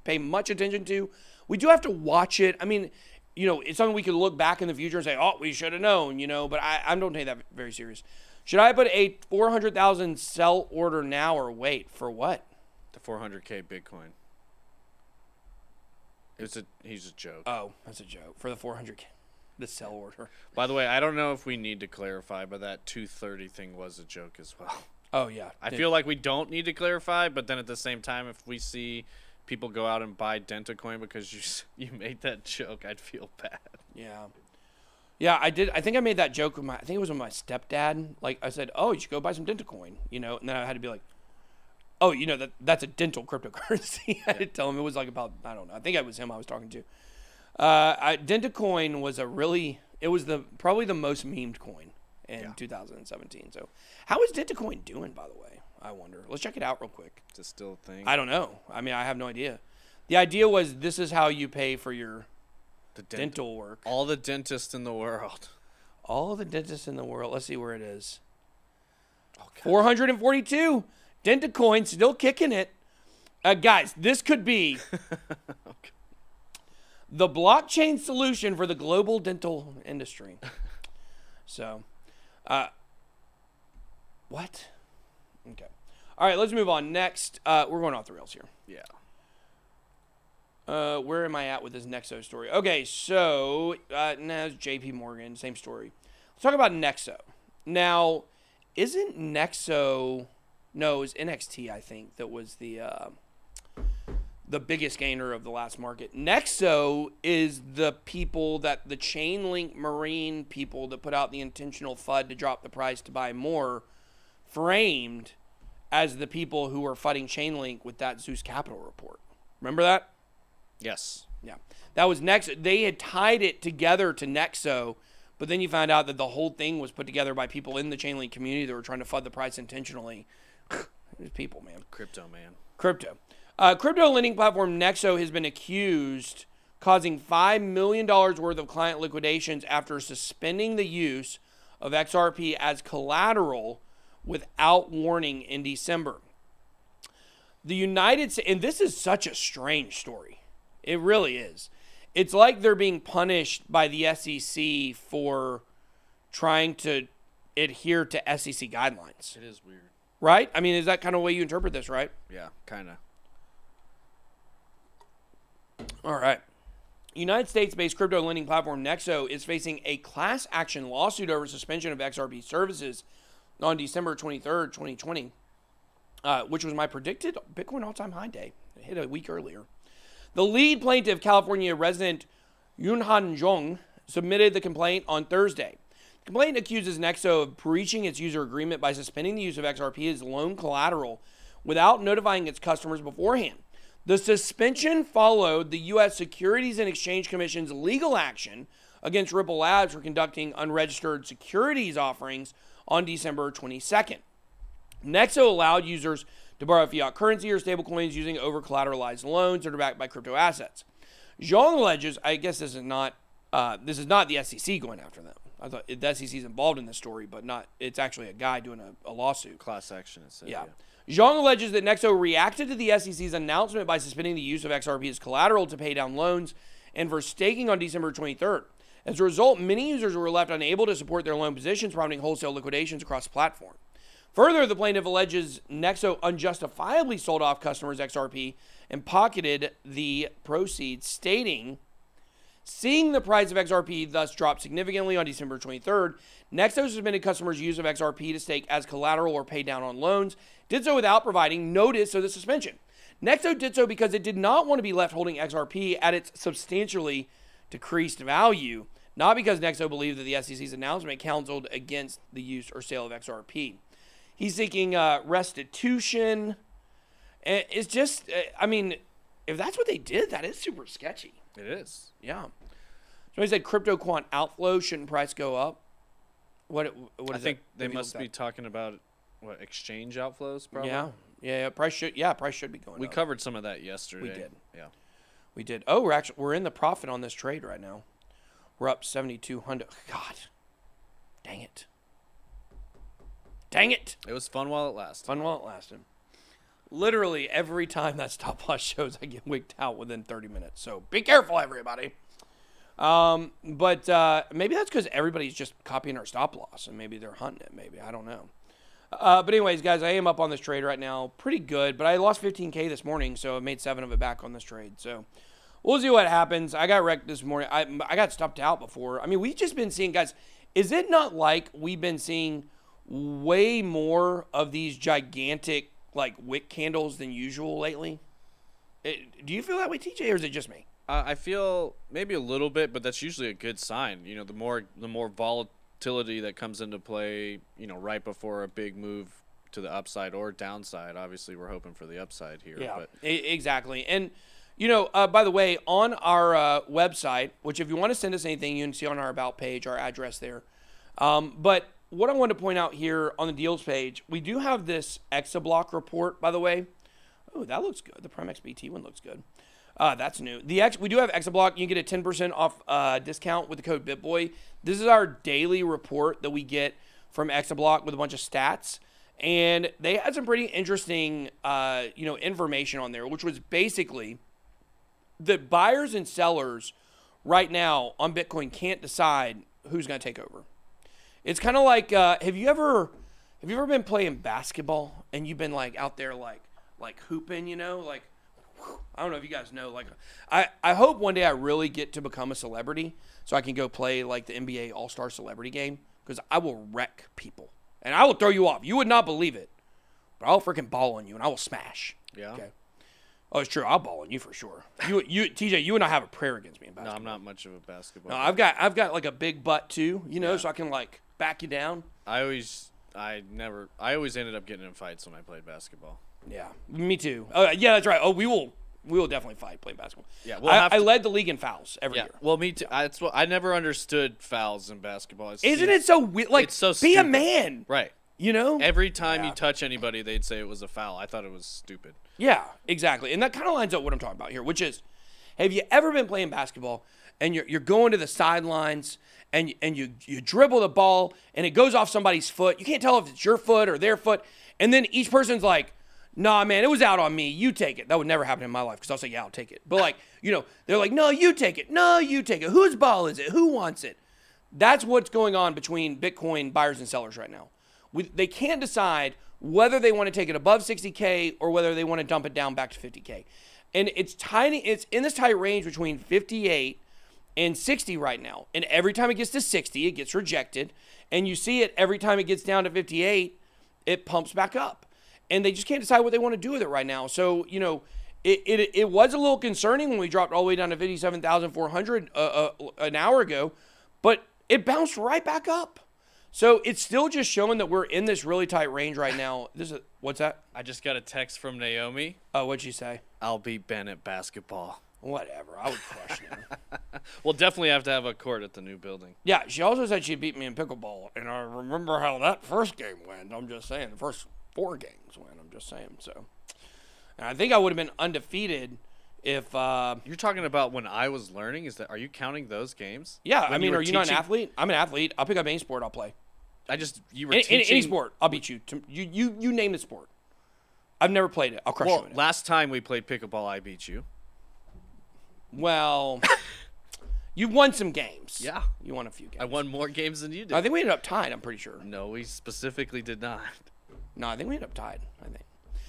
pay much attention to. We do have to watch it. I mean, it's something we could look back in the future and say, oh, we should have known, but I don't take that very serious. Should I put a 400,000 sell order now or wait for what? The 400K Bitcoin. He's a joke. Oh, that's a joke. For the 400K, the sell order. By the way, I don't know if we need to clarify, but that 230 thing was a joke as well. Oh, yeah. I feel like we don't need to clarify, but then at the same time, if we see people go out and buy Dentacoin because you made that joke, I'd feel bad. Yeah. Yeah, I did. I think I made that joke with I think it was with my stepdad. Like I said, oh, you should go buy some Dentacoin, you know, and then I had to be like, oh, you know, that's a dental cryptocurrency. I had to tell him it was like about, I don't know. I think it was him I was talking to. Dentacoin was probably the most memed coin in 2017. So how is Dentacoin doing, by the way? I wonder. Let's check it out real quick. Is it still a thing? I don't know. I mean, I have no idea. The idea was this is how you pay for your dental work. All the dentists in the world. All the dentists in the world. Let's see where it is. Oh, 442. Dentacoin still kicking it. Guys, this could be the blockchain solution for the global dental industry. So, what? Okay. All right, let's move on. Next, we're going off the rails here. Yeah. Where am I at with this Nexo story? Okay, so it's JP Morgan, same story. Let's talk about Nexo. Now, isn't Nexo... No, it was NXT, I think, that was the biggest gainer of the last market. Nexo is the people that the Chainlink Marine people that put out the intentional FUD to drop the price to buy more framed as the people who were fighting Chainlink with that Zeus Capital report. Remember that? Yes. Yeah. That was Nexo. They had tied it together to Nexo, but then you found out that the whole thing was put together by people in the Chainlink community that were trying to FUD the price intentionally. There's people, man. Crypto, man. Crypto. Crypto lending platform Nexo has been accused causing $5 million worth of client liquidations after suspending the use of XRP as collateral without warning in December. The United States, and this is such a strange story. It really is. It's like they're being punished by the SEC for trying to adhere to SEC guidelines. It is weird. Right? I mean, is that kind of the way you interpret this, right? Yeah, kind of. All right. United States-based crypto lending platform Nexo is facing a class action lawsuit over suspension of XRP services on December 23rd, 2020, which was my predicted Bitcoin all-time high day. It hit a week earlier. The lead plaintiff, California resident Yunhan Zhong, submitted the complaint on Thursday. The complaint accuses Nexo of breaching its user agreement by suspending the use of XRP as loan collateral without notifying its customers beforehand. The suspension followed the U.S. Securities and Exchange Commission's legal action against Ripple Labs for conducting unregistered securities offerings on December 22nd. Nexo allowed users to borrow fiat currency or stablecoins using over-collateralized loans that are backed by crypto assets. Zhong alleges, I guess this is not the SEC going after them. I thought the SEC is involved in this story, but not. It's actually a guy doing a lawsuit. Class action, it says. Yeah. Zhong alleges that Nexo reacted to the SEC's announcement by suspending the use of XRP as collateral to pay down loans and for staking on December 23rd. As a result, many users were left unable to support their loan positions, prompting wholesale liquidations across the platform. Further, the plaintiff alleges Nexo unjustifiably sold off customers' XRP and pocketed the proceeds, stating, seeing the price of XRP thus drop significantly on December 23rd, Nexo suspended customers' use of XRP to stake as collateral or pay down on loans, did so without providing notice of the suspension. Nexo did so because it did not want to be left holding XRP at its substantially decreased value, not because Nexo believed that the SEC's announcement counseled against the use or sale of XRP. He's seeking restitution. It's just, I mean, if that's what they did, that is super sketchy. It is. Yeah. Somebody said crypto quant outflow, shouldn't price go up? What I think they must be talking about what, exchange outflows probably. Yeah. Price should be going up. We covered some of that yesterday. We did. Yeah. We did. Oh, we're in the profit on this trade right now. We're up 7,200. God. Dang it. It was fun while it lasted. Literally every time that stop loss shows, I get wigged out within 30 minutes. So be careful, everybody. But maybe that's because everybody's just copying our stop loss, and maybe they're hunting it. Maybe, I don't know. But anyways, guys, I am up on this trade right now, pretty good. But I lost 15K this morning, so I made 7 of it back on this trade. So we'll see what happens. I got wrecked this morning. I got stopped out before. I mean, we've just been seeing, guys. Is it not like we've been seeing way more of these gigantic like wick candles than usual lately? Do you feel that way, TJ, or is it just me? I feel maybe a little bit, but that's usually a good sign. You know, the more volatility that comes into play, you know, right before a big move to the upside or downside. Obviously, we're hoping for the upside here. Yeah, but exactly. And, you know, by the way, on our website, which if you want to send us anything, you can see on our About page, our address there. But what I want to point out here on the deals page, we do have this Exablock report, by the way. Oh, that looks good. The Prime XBT one looks good. That's new. We do have Exablock. You can get a 10% off discount with the code BitBoy. This is our daily report that we get from Exablock with a bunch of stats. And they had some pretty interesting, information on there, which was basically the buyers and sellers right now on Bitcoin can't decide who's going to take over. It's kind of like, have you ever been playing basketball and you've been like out there like hooping, you know, like, I don't know if you guys know, like, I hope one day I really get to become a celebrity so I can go play like the NBA All-Star Celebrity Game, because I will wreck people and I will throw you off. You would not believe it, but I'll freaking ball on you and I will smash. Yeah. Okay. Oh, it's true. I'll ball on you for sure. You, TJ, you and I have a prayer against me in basketball. No, I'm not much of a basketball. No, I've got like a big butt too, you know, so I can like back you down. I always ended up getting in fights when I played basketball. Yeah, me too. Yeah, that's right. Oh, we will definitely fight playing basketball. Yeah, I led the league in fouls every year. Well, me too. I never understood fouls in basketball. Isn't it so weird? Like, it's so be stupid. a man, Right? You know, Every time you touch anybody, they'd say it was a foul. I thought it was stupid. Yeah, exactly. And that kind of lines up what I'm talking about here, which is, have you ever been playing basketball and you're going to the sidelines and you dribble the ball and it goes off somebody's foot? You can't tell if it's your foot or their foot. And then each person's like, nah, man, it was out on me. You take it. That would never happen in my life because I'll say, yeah, I'll take it. But like, you know, they're like, no, you take it. No, you take it. Whose ball is it? Who wants it? That's what's going on between Bitcoin buyers and sellers right now. They can't decide whether they want to take it above 60K or whether they want to dump it down back to 50K. And it's tiny. It's in this tight range between 58 and 60 right now. And every time it gets to 60, it gets rejected. And you see it every time it gets down to 58, it pumps back up. And they just can't decide what they want to do with it right now. So, you know, it was a little concerning when we dropped all the way down to 57,400 an hour ago. But it bounced right back up. So it's still just showing that we're in this really tight range right now. What's that? I just got a text from Naomi. Oh, what'd she say? I'll beat Ben at basketball. Whatever. I would crush you. We'll definitely have to have a court at the new building. Yeah, she also said she'd beat me in pickleball. And I remember how that first game went. I'm just saying. The first 4 games went. I'm just saying. So, and I think I would have been undefeated if... You're talking about when I was learning? Are you counting those games? Yeah. When I mean, were are you not an athlete? I'm an athlete. I'll pick up any sport. I'll play. You were teaching... Any sport, I'll beat you. You name the sport. I've never played it. I'll crush you in it. Last time we played pickleball, I beat you. Well, you won some games. Yeah. You won a few games. I won more games than you did. I think we ended up tied, I'm pretty sure. No, we specifically did not. No, I think we ended up tied, I think.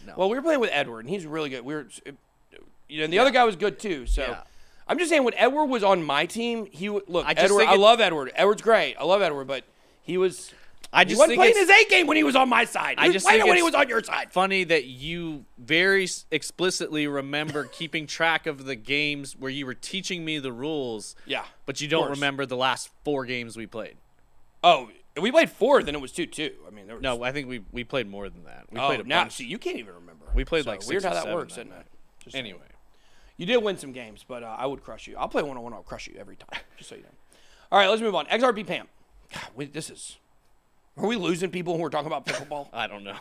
No. Well, we were playing with Edward, and he's really good. And the other guy was good, too. So Yeah. I'm just saying, when Edward was on my team, I think love Edward. Edward's great. I love Edward, but he was... I He just wasn't think playing it's his A game when he was on my side. He was playing it when he was on your side. Funny that you very explicitly remember keeping track of the games where you were teaching me the rules. Yeah, But you don't remember the last 4 games we played. Oh, if we played 4, then it was 2-2. I mean, No, I think we played more than that. We Oh, played a now bunch. see, you can't even remember. We played So like 6 weird or how that 7 works, that isn't it? night. Just Anyway. You did win some games, but I would crush you. I'll play 1-on-1. I'll crush you every time. Just so you know. All right, let's move on. XRP Pam. God, this is. Are we losing people when we're talking about pickleball? I don't know.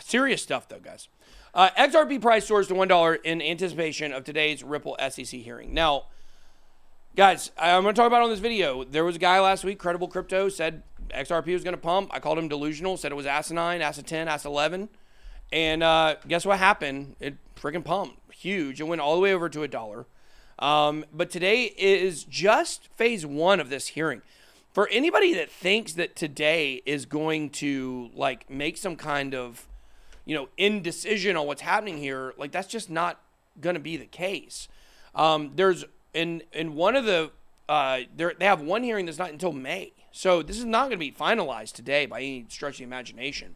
Serious stuff, though, guys. XRP price soars to $1 in anticipation of today's Ripple SEC hearing. Now, guys, I'm going to talk about it on this video. There was a guy last week, Credible Crypto, said XRP was going to pump. I called him delusional, said it was asinine, ASA 10, ASA 11. And guess what happened? It freaking pumped. Huge. It went all the way over to $1. But today is just phase 1 of this hearing. For anybody that thinks that today is going to like make some kind of, indecision on what's happening here, like that's just not going to be the case. There's in one of the they have one hearing that's not until May, so this is not going to be finalized today by any stretch of the imagination.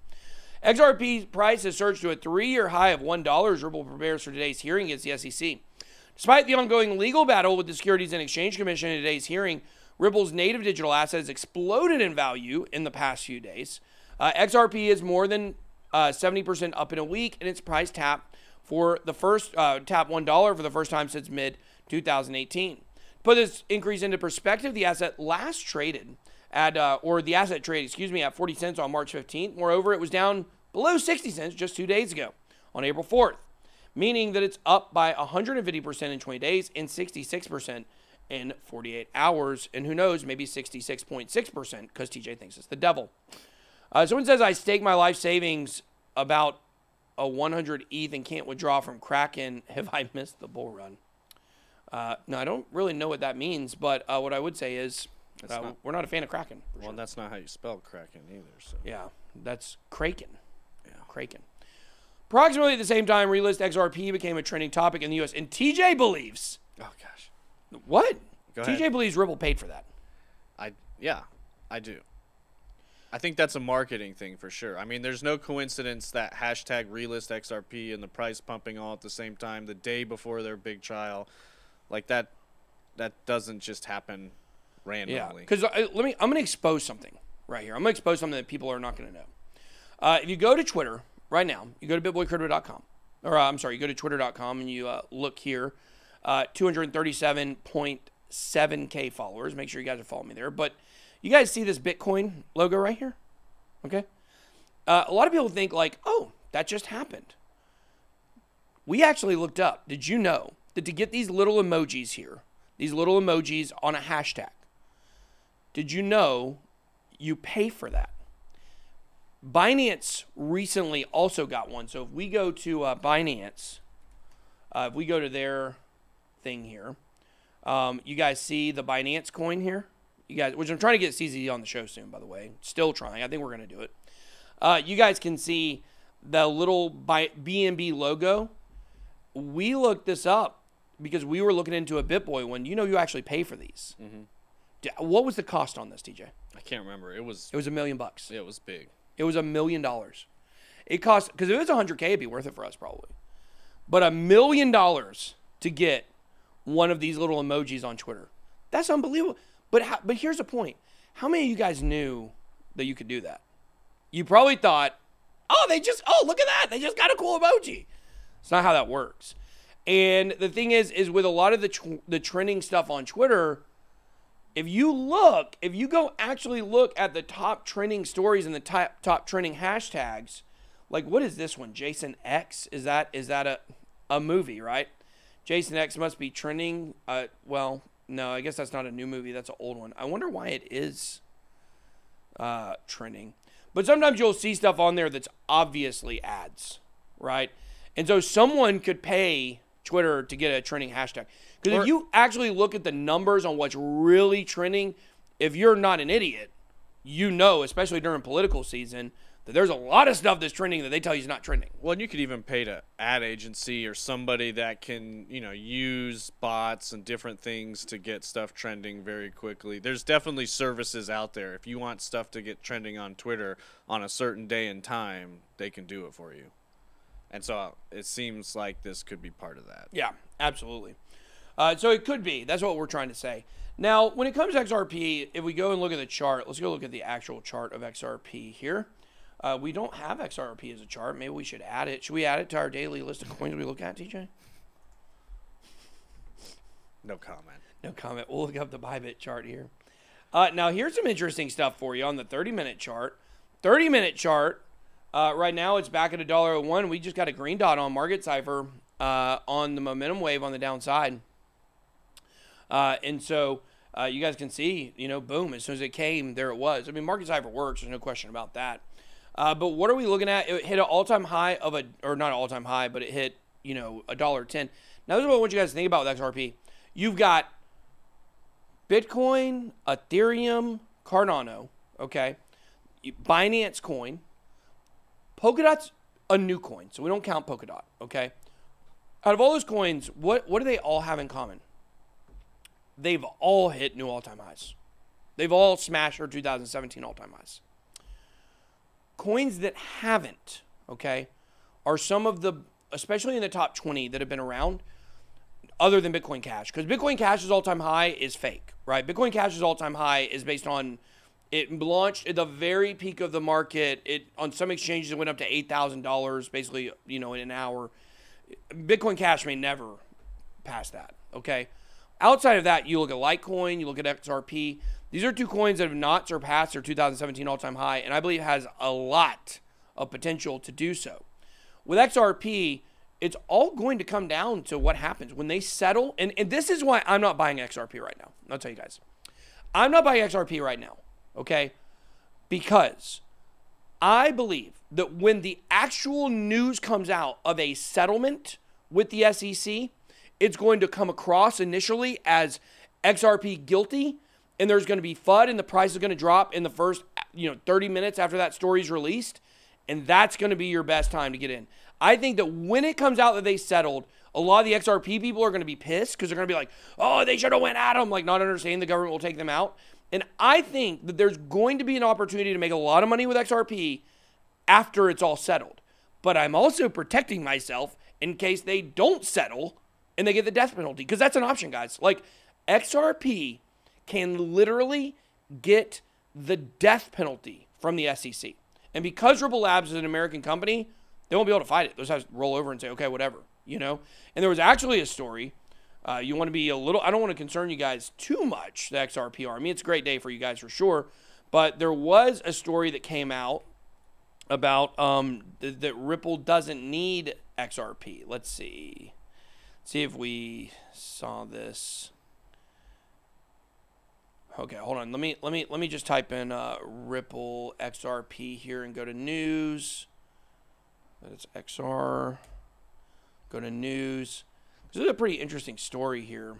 XRP price has surged to a 3-year high of $1 as Ripple prepares for today's hearing against the SEC. Despite the ongoing legal battle with the Securities and Exchange Commission in today's hearing, Ripple's native digital assets exploded in value in the past few days. XRP is more than 70% up in a week, and its price tapped for the first tap $1 for the first time since mid-2018. Put this increase into perspective, the asset last traded at, the asset trade, at 40 cents on March 15th. Moreover, it was down below 60 cents just 2 days ago on April 4th, meaning that it's up by 150% in 20 days and 66% in 48 hours. And who knows, maybe 66.6% because TJ thinks it's the devil. Someone says, I stake my life savings about a 100 ETH and can't withdraw from Kraken. Have I missed the bull run? No, I don't really know what that means, but what I would say is we're not a fan of Kraken. Well, sure. That's not how you spell Kraken either. So. Yeah, that's Kraken. Yeah, Kraken. Approximately at the same time, relist XRP became a trending topic in the U.S. And TJ believes. Oh, gosh. What? Go TJ ahead. believes Ripple paid for that. Yeah, I do. I think that's a marketing thing for sure. I mean, there's no coincidence that hashtag relist XRP and the price pumping all at the same time the day before their big trial. Like that doesn't just happen randomly. Yeah, because I'm going to expose something right here. I'm going to expose something that people are not going to know. If you go to Twitter right now, you go to bitboycrypto.com, or you go to twitter.com and you look here, 237.7K followers. Make sure you guys are following me there. But you guys see this Bitcoin logo right here? Okay. A lot of people think like, oh, that just happened. We actually looked up. Did you know that to get these little emojis here, these little emojis on a hashtag, did you know you pay for that? Binance recently also got one. So if we go to Binance, if we go to their thing here, you guys see the Binance coin here? You guys, which I'm trying to get CZ on the show soon, by the way. Still trying. I think we're going to do it. You guys can see the little BNB logo. We looked this up because we were looking into a Bitboy one. You know you actually pay for these. Mm-hmm. What was the cost on this, TJ? I can't remember. It was $1 million. Yeah, it was big. It was $1 million. It cost, because if it was 100K, it'd be worth it for us probably. But $1 million to get one of these little emojis on Twitter. That's unbelievable. But here's the point. How many of you guys knew that you could do that? You probably thought, oh, look at that. They just got a cool emoji. It's not how that works. And the thing is with a lot of the trending stuff on Twitter, if you go actually look at the top trending stories and the top trending hashtags, like what is this one? Jason X? Is that a movie, right? Jason X must be trending. Well, no, I guess that's not a new movie. That's an old one. I wonder why it is trending. But sometimes you'll see stuff on there that's obviously ads, right? And so someone could pay Twitter to get a trending hashtag. Because if you actually look at the numbers on what's really trending, if you're not an idiot, you know, especially during political season, that there's a lot of stuff that's trending that they tell you is not trending. Well, and you could even pay to ad agency or somebody that can, use bots and different things to get stuff trending very quickly. There's definitely services out there. If you want stuff to get trending on Twitter on a certain day and time, they can do it for you. And so it seems like this could be part of that. Yeah, absolutely. So it could be. That's what we're trying to say. Now, when it comes to XRP, if we go and look at the chart, let's go look at the actual chart of XRP here. We don't have XRP as a chart. Maybe we should add it. Should we add it to our daily list of coins we look at, TJ? No comment. No comment. We'll look up the Bybit chart here. Now, here's some interesting stuff for you on the 30-minute chart. 30-minute chart, right now it's back at $1.01. We just got a green dot on Market Cipher on the momentum wave on the downside. And so you guys can see, boom, as soon as it came, there it was. I mean, Market Cipher works. There's no question about that. But what are we looking at? It hit an all-time high or not an all-time high, but it hit, $1.10. Now, this is what I want you guys to think about with XRP. You've got Bitcoin, Ethereum, Cardano, okay? Binance coin. Polkadot's a new coin, so we don't count Polkadot, okay? Out of all those coins, what do they all have in common? They've all hit new all-time highs. They've all smashed their 2017 all-time highs. Coins that haven't, okay, are some of the, especially in the top 20 that have been around, other than Bitcoin Cash, because Bitcoin Cash's all-time high is fake, right? Bitcoin Cash's all-time high is based on it launched at the very peak of the market. It on some exchanges it went up to $8,000, basically, you know, in an hour. Bitcoin Cash may never pass that. Okay, outside of that, you look at Litecoin, you look at XRP. These are two coins that have not surpassed their 2017 all-time high, and I believe has a lot of potential to do so. With XRP, it's all going to come down to what happens when they settle. And this is why I'm not buying XRP right now. I'll tell you guys. I'm not buying XRP right now, okay? Because I believe that when the actual news comes out of a settlement with the SEC, it's going to come across initially as XRP guilty, and there's going to be FUD, and the price is going to drop in the first 30 minutes after that story is released, and that's going to be your best time to get in. I think that when it comes out that they settled, a lot of the XRP people are going to be pissed because they're going to be like, oh, they should have went at them, like not understanding the government will take them out. And I think that there's going to be an opportunity to make a lot of money with XRP after it's all settled. But I'm also protecting myself in case they don't settle and they get the death penalty, because that's an option, guys. Like, XRP can literally get the death penalty from the SEC. And because Ripple Labs is an American company, they won't be able to fight it. They'll just have to roll over and say, okay, whatever, you know? And there was actually a story. You want to be a little, I don't want to concern you guys too much, the XRP army. It's a great day for you guys for sure. But there was a story that came out about that Ripple doesn't need XRP. Let's see. See if we saw this. Okay, hold on. Let me just type in Ripple XRP here and go to news. That's XR. Go to news. This is a pretty interesting story here.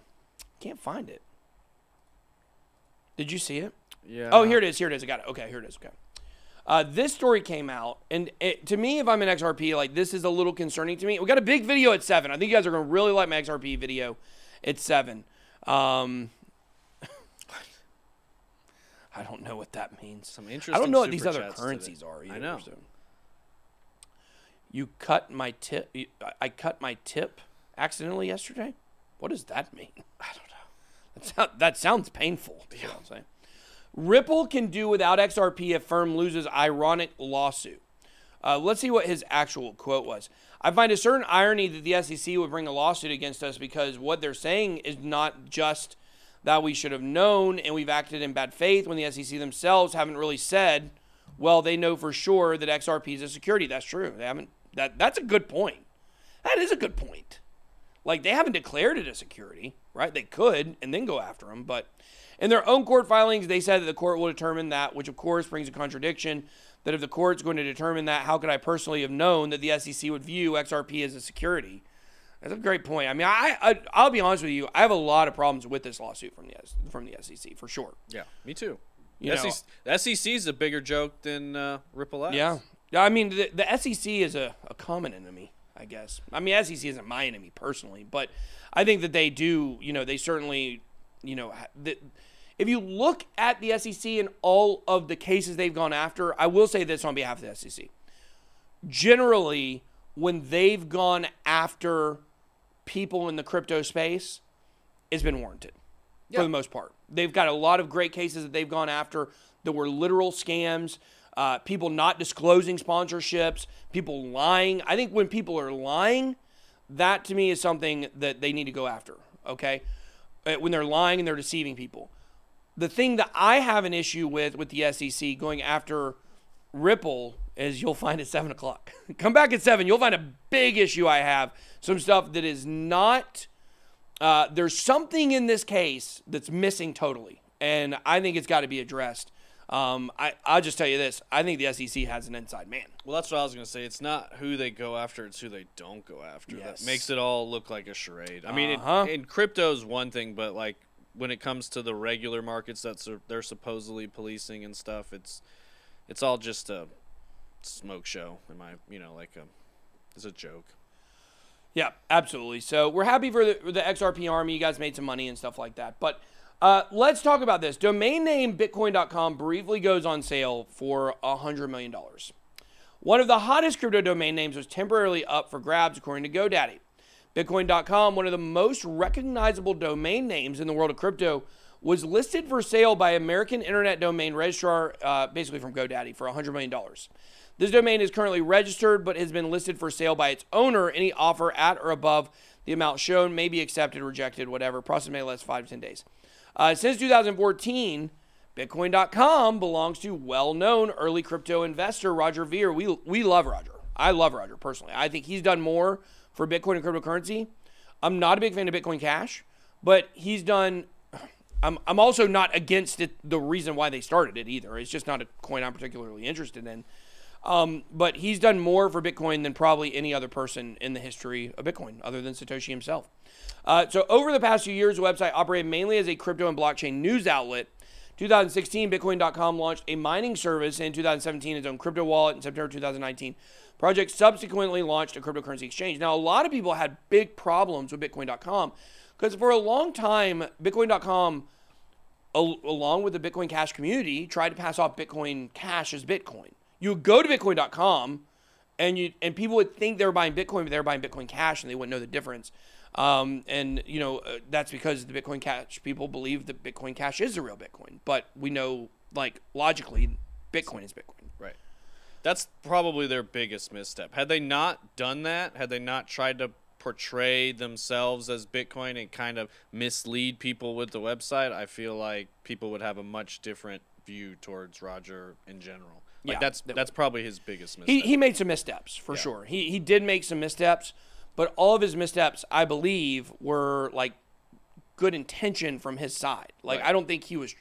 Can't find it. Did you see it? Yeah. Oh, here it is. Here it is. I got it. Okay, here it is. Okay. This story came out, and to me, if I'm in XRP, like, this is a little concerning to me. We got a big video at 7. I think you guys are going to really like my XRP video at 7. I don't know what that means. Some interesting. I don't know what these super other chats currencies today. are either. I know. So. You cut my tip. I cut my tip accidentally yesterday. What does that mean? I don't know. That sounds painful. Yeah. What I'm saying. Ripple can do without XRP if firm loses ironic lawsuit. Let's see what his actual quote was. I find a certain irony that the SEC would bring a lawsuit against us because what they're saying is not just that we should have known and we've acted in bad faith when the SEC themselves haven't really said, well, they know for sure that XRP is a security. That's true. They haven't. That's a good point. That is a good point. Like, they haven't declared it a security, right? They could and then go after them, but in their own court filings, they said that the court will determine that, which of course brings a contradiction, that if the court's going to determine that, how could I personally have known that the SEC would view XRP as a security? That's a great point. I mean, I'll be honest with you. I have a lot of problems with this lawsuit from the SEC, for sure. Yeah, me too. The SEC is a bigger joke than Ripple Labs. Yeah. I mean, the SEC is a common enemy, I guess. I mean, SEC isn't my enemy personally, but I think that they do, they certainly, if you look at the SEC and all of the cases they've gone after, I will say this on behalf of the SEC. Generally, when they've gone after people in the crypto space, it's been warranted for the most part. They've got a lot of great cases that they've gone after that were literal scams, people not disclosing sponsorships, people lying. I think when people are lying, that to me is something that they need to go after, okay? When they're lying and they're deceiving people. The thing that I have an issue with the SEC going after Ripple is you'll find at 7 o'clock. Come back at 7. You'll find a big issue I have. Some stuff that is not, there's something in this case that's missing totally. And I think it's got to be addressed. I'll just tell you this. I think the SEC has an inside man. Well, that's what I was going to say. It's not who they go after. It's who they don't go after. Yes. That makes it all look like a charade. I mean, in crypto is one thing, but like when it comes to the regular markets that they're supposedly policing and stuff, it's all just a smoke show. It's a joke. Yeah, absolutely. So we're happy for the XRP army. You guys made some money and stuff like that. But let's talk about this. Domain name Bitcoin.com briefly goes on sale for $100 million. One of the hottest crypto domain names was temporarily up for grabs, according to GoDaddy. Bitcoin.com, one of the most recognizable domain names in the world of crypto, was listed for sale by American Internet Domain Registrar, basically from GoDaddy, for $100 million. This domain is currently registered, but has been listed for sale by its owner. Any offer at or above the amount shown may be accepted, rejected, whatever. Process may last 5 to 10 days. Since 2014, Bitcoin.com belongs to well-known early crypto investor Roger Ver. We love Roger. I love Roger personally. I think he's done more for Bitcoin and cryptocurrency. I'm not a big fan of Bitcoin Cash, but he's done. I'm also not against it, the reason why they started it either. It's just not a coin I'm particularly interested in. But he's done more for Bitcoin than probably any other person in the history of Bitcoin, other than Satoshi himself. So over the past few years, the website operated mainly as a crypto and blockchain news outlet. 2016, Bitcoin.com launched a mining service. In 2017, its own crypto wallet. In September 2019, project subsequently launched a cryptocurrency exchange. Now, a lot of people had big problems with Bitcoin.com because for a long time, Bitcoin.com, along with the Bitcoin Cash community, tried to pass off Bitcoin Cash as Bitcoin. You would go to Bitcoin.com and people would think they were buying Bitcoin, but they were buying Bitcoin Cash and they wouldn't know the difference. That's because the Bitcoin Cash people believe that Bitcoin Cash is the real Bitcoin. But we know, like, logically, Bitcoin is Bitcoin. Right. That's probably their biggest misstep. Had they not done that, had they not tried to portray themselves as Bitcoin and kind of mislead people with the website, I feel like people would have a much different view towards Roger in general. Like, Yeah, that's probably his biggest misstep. He made some missteps, for sure. He did make some missteps, but all of his missteps, I believe, were, like, good intention from his side. Like, Right. I don't think he was,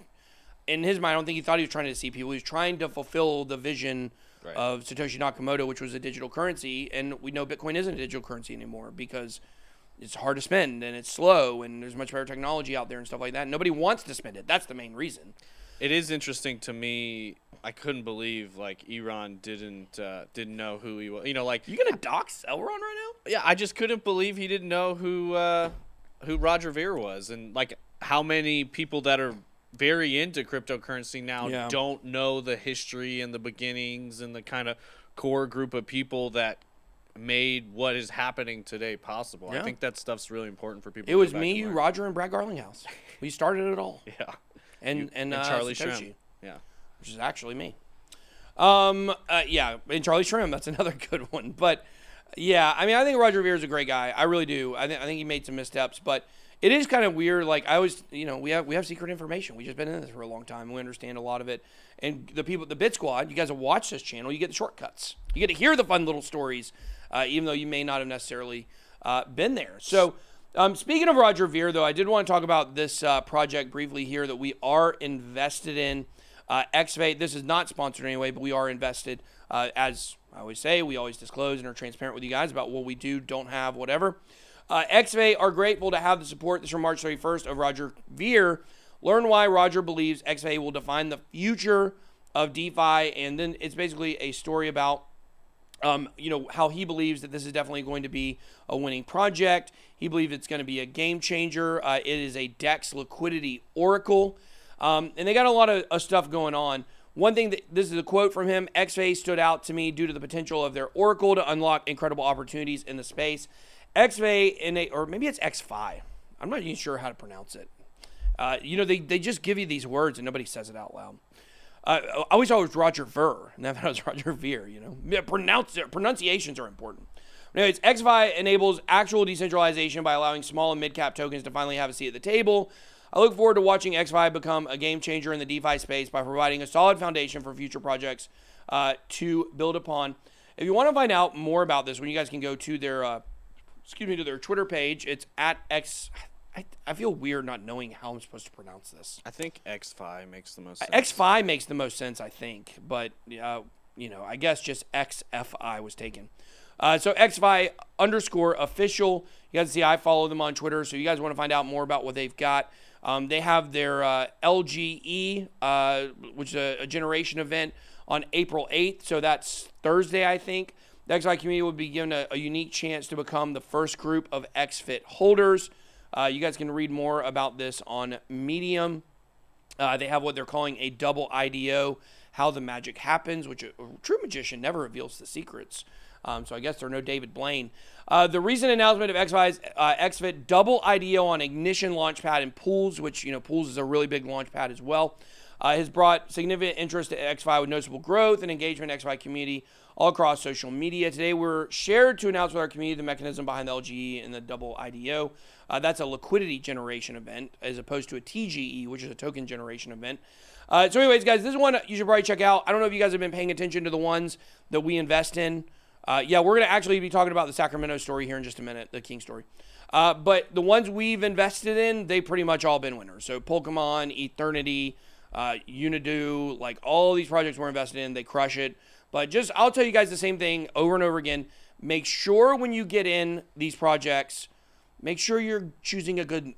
in his mind, I don't think he thought he was trying to deceive people. He was trying to fulfill the vision of Satoshi Nakamoto, which was a digital currency, and we know Bitcoin isn't a digital currency anymore because it's hard to spend, and it's slow, and there's much better technology out there and stuff like that. Nobody wants to spend it. That's the main reason. It is interesting to me. I couldn't believe, like, Elon didn't know who he was. You know, like, You gonna dox Elrond right now? yeah, I just couldn't believe he didn't know who Roger Ver was, and, like, how many people that are very into cryptocurrency now don't know the history and the beginnings and the kind of core group of people that made what is happening today possible. I think that stuff's really important for people. It was me, you, Roger, and Brad Garlinghouse. We started it all. Yeah. And Charlie Satoshi, Shrimp. Yeah. which is actually me. And Charlie Shrimp, that's another good one. But yeah, I mean, I think Roger Ver is a great guy. I really do. I think he made some missteps, but it is kind of weird. Like, I always, we have secret information. We've just been in this for a long time. We understand a lot of it. And the people, the BitSquad, you guys have watched this channel, you get the shortcuts. You get to hear the fun little stories, even though you may not have necessarily been there. So, speaking of Roger Ver, though, I did want to talk about this project briefly here that we are invested in. XV, this is not sponsored anyway, but we are invested. As I always say, we always disclose and are transparent with you guys about what we do, don't have, whatever. XV are grateful to have the support. This is from March 31st of Roger Ver. Learn why Roger believes XV will define the future of DeFi, and then it's basically a story about how he believes that this is definitely going to be a winning project. He believes it's going to be a game changer. It is a DEX liquidity oracle. And they got a lot of stuff going on. One thing, this is a quote from him, XV stood out to me due to the potential of their oracle to unlock incredible opportunities in the space. XV, or maybe it's XFi. I'm not even sure how to pronounce it. They just give you these words and nobody says it out loud. I always thought it was Roger Ver, and I thought it was Roger Ver, Pronunciations are important. Anyways, XFi enables actual decentralization by allowing small and mid-cap tokens to finally have a seat at the table. I look forward to watching XFi become a game changer in the DeFi space by providing a solid foundation for future projects to build upon. If you want to find out more about this, when you guys can go to their Twitter page, it's at X. I feel weird not knowing how I'm supposed to pronounce this. I think XFi makes the most sense. XFi makes the most sense, I think, but I guess just XFI was taken. So XFi _official. You guys see I follow them on Twitter, so you guys want to find out more about what they've got. They have their LGE, which is a generation event on April 8th, so that's Thursday, I think. The XFi community will be given a unique chance to become the first group of XFIT holders. You guys can read more about this on Medium. They have what they're calling a double IDO, how the magic happens, which a true magician never reveals the secrets. So I guess there are no David Blaine. The recent announcement of XFIT double IDO on Ignition Launchpad and Pools, which, Pools is a really big launchpad as well, has brought significant interest to XFI with noticeable growth and engagement in XFI community all across social media. Today, we're shared to announce with our community the mechanism behind the LGE and the double IDO. That's a liquidity generation event as opposed to a TGE, which is a token generation event. So anyways, guys, this is one you should probably check out. I don't know if you guys have been paying attention to the ones that we invest in. Yeah, we're going to actually be talking about the Sacramento story here in just a minute, the King story. But the ones we've invested in, they pretty much all been winners. So Pokemon, Eternity, Unido, like all these projects we're invested in, they crush it. But I'll tell you guys the same thing over and over again. Make sure when you get in these projects, make sure you're choosing a good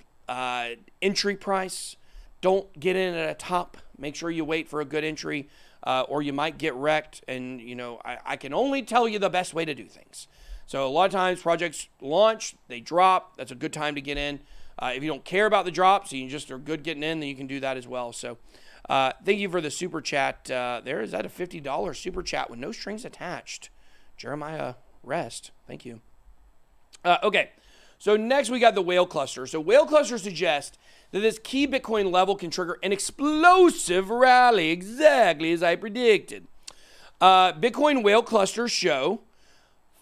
entry price. Don't get in at a top. Make sure you wait for a good entry, or you might get wrecked. And, I can only tell you the best way to do things. So a lot of times projects launch, they drop. That's a good time to get in. If you don't care about the drops, you just are good getting in, then you can do that as well. So thank you for the super chat. There is that a $50 super chat with no strings attached. Jeremiah Rest. Thank you. Okay. So next we got the whale cluster. So whale cluster suggests that this key Bitcoin level can trigger an explosive rally, exactly as I predicted. Bitcoin whale clusters show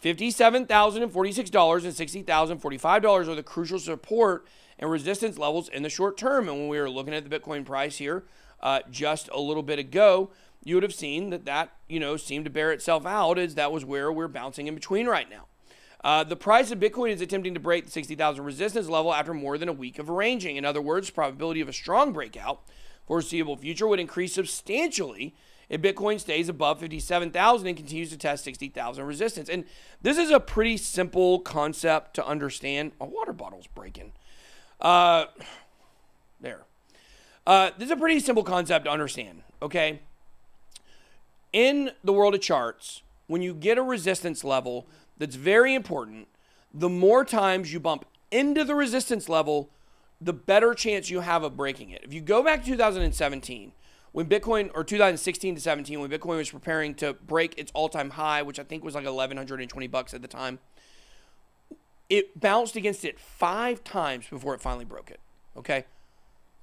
$57,046 and $60,045 are the crucial support and resistance levels in the short term. And when we were looking at the Bitcoin price here just a little bit ago, you would have seen that seemed to bear itself out as that was where we're bouncing in between right now. The price of Bitcoin is attempting to break the 60,000 resistance level after more than a week of ranging. In other words, probability of a strong breakout for foreseeable future would increase substantially if Bitcoin stays above 57,000 and continues to test 60,000 resistance. And this is a pretty simple concept to understand. My water bottle's breaking. There. This is a pretty simple concept to understand, okay? In the world of charts, when you get a resistance level that's very important, the more times you bump into the resistance level, the better chance you have of breaking it. If you go back to 2017, when Bitcoin, or 2016 to 17, when Bitcoin was preparing to break its all-time high, which I think was like $1,120 at the time, it bounced against it 5 times before it finally broke it, okay?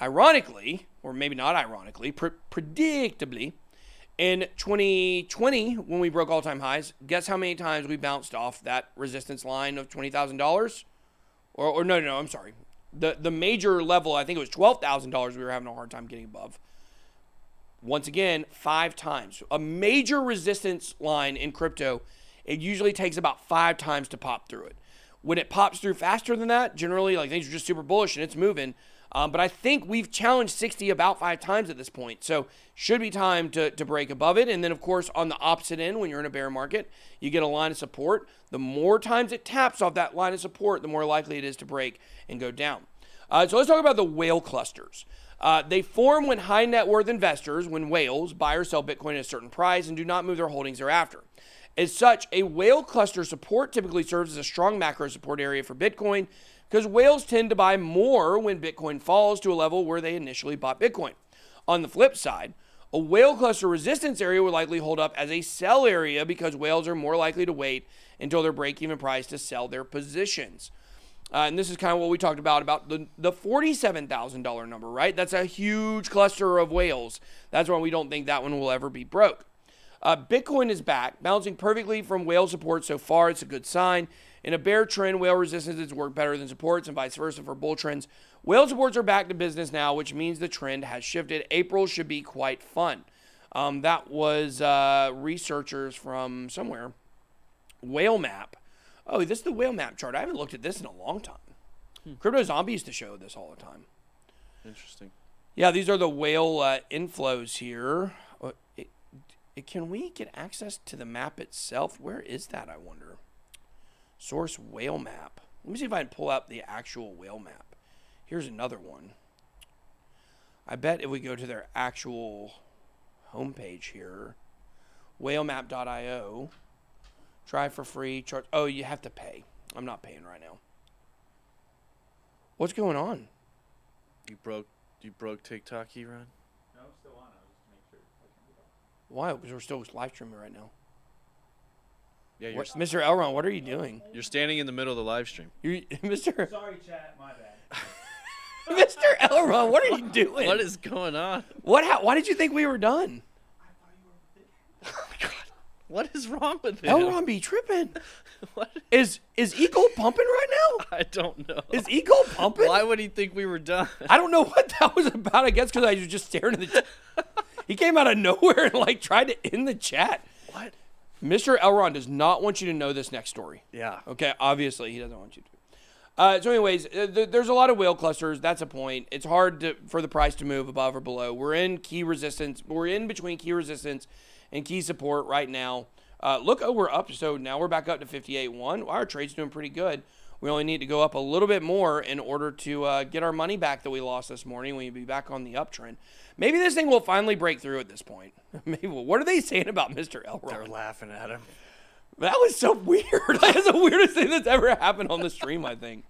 Ironically, or maybe not ironically, predictably, in 2020, when we broke all-time highs, guess how many times we bounced off that resistance line of $20,000? Or no, I'm sorry. The major level, I think it was $12,000 we were having a hard time getting above. Once again, 5 times. A major resistance line in crypto, it usually takes about 5 times to pop through it. When it pops through faster than that, generally, like things are just super bullish and it's moving. But I think we've challenged 60 about 5 times at this point. So should be time to break above it. And then, of course, on the opposite end, when you're in a bear market, you get a line of support. The more times it taps off that line of support, the more likely it is to break and go down. So let's talk about the whale clusters. They form when high net worth investors, when whales, buy or sell Bitcoin at a certain price and do not move their holdings thereafter. As such, a whale cluster support typically serves as a strong macro support area for Bitcoin because whales tend to buy more when Bitcoin falls to a level where they initially bought Bitcoin. On the flip side, a whale cluster resistance area will likely hold up as a sell area because whales are more likely to wait until their break-even price to sell their positions. And this is kind of what we talked about the $47,000 number, right? That's a huge cluster of whales. That's why we don't think that one will ever be broke. Bitcoin is back, bouncing perfectly from whale support so far. It's a good sign. In a bear trend, whale resistance has worked better than supports and vice versa for bull trends. Whale supports are back to business now, which means the trend has shifted. April should be quite fun. That was researchers from somewhere. Whale map. Oh, this is the whale map chart. I haven't looked at this in a long time. Crypto Zombie used to show this all the time. Interesting. Yeah, these are the whale inflows here. Can we get access to the map itself? Where is that, I wonder? Source whale map. Let me see if I can pull up the actual whale map. Here's another one. I bet if we go to their actual homepage here, whalemap.io, try for free, charge. Oh, you have to pay. I'm not paying right now. What's going on? You broke TikTok, Ron? No, I'm still on. I was just to make sure I can get off. Why? Because we're still live streaming right now. Yeah, Mr. Elron, what are you doing? You're standing in the middle of the live stream. Mr. Sorry, chat. My bad. Mr. Elron, what are you doing? What is going on? Why did you think we were done? Oh my God. What is wrong with him? Elron be tripping. What? Is Eagle pumping right now? I don't know. Is Eagle pumping? Why would he think we were done? I don't know what that was about. I guess because I was just staring at the chat. He came out of nowhere and like tried to end the chat. What? Mr. Elron does not want you to know this next story. Yeah. Okay, obviously he doesn't want you to. So anyways, there's a lot of whale clusters. That's a point. It's hard for the price to move above or below. We're in key resistance. We're in between key resistance and key support right now. Look, we're up. So now we're back up to 58.1. Our trade's doing pretty good. We only need to go up a little bit more in order to get our money back that we lost this morning. We'll be back on the uptrend. Maybe this thing will finally break through at this point. Maybe. What are they saying about Mr. Elron? They're laughing at him. That was so weird. That's the weirdest thing that's ever happened on the stream, I think.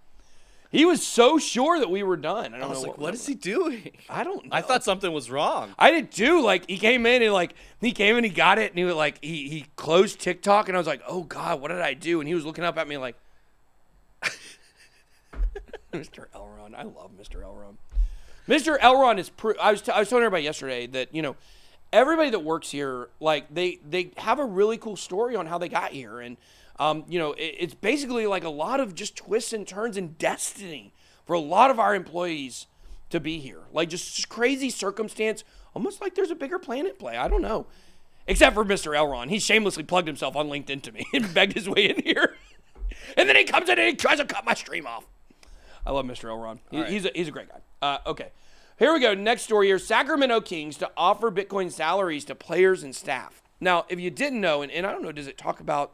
He was so sure that we were done. I was like, what is he doing? I don't know. I thought something was wrong. I did too. Like, he came in and he got it and he was like, he closed TikTok and I was like, oh God, what did I do? And he was looking up at me like, Mr. Elron. I love Mr. Elron. Mr. Elron is, I was telling everybody yesterday that, everybody that works here, like they have a really cool story on how they got here. And, it's basically like a lot of just twists and turns in destiny for a lot of our employees to be here. Like just crazy circumstance, almost like there's a bigger plan at play. I don't know. Except for Mr. Elron. He shamelessly plugged himself on LinkedIn to me and begged his way in here. And then he comes in and he tries to cut my stream off. I love Mr. Elron. He's a great guy. Okay. Here we go. Next story here. Sacramento Kings to offer Bitcoin salaries to players and staff. Now, if you didn't know, and I don't know, does it talk about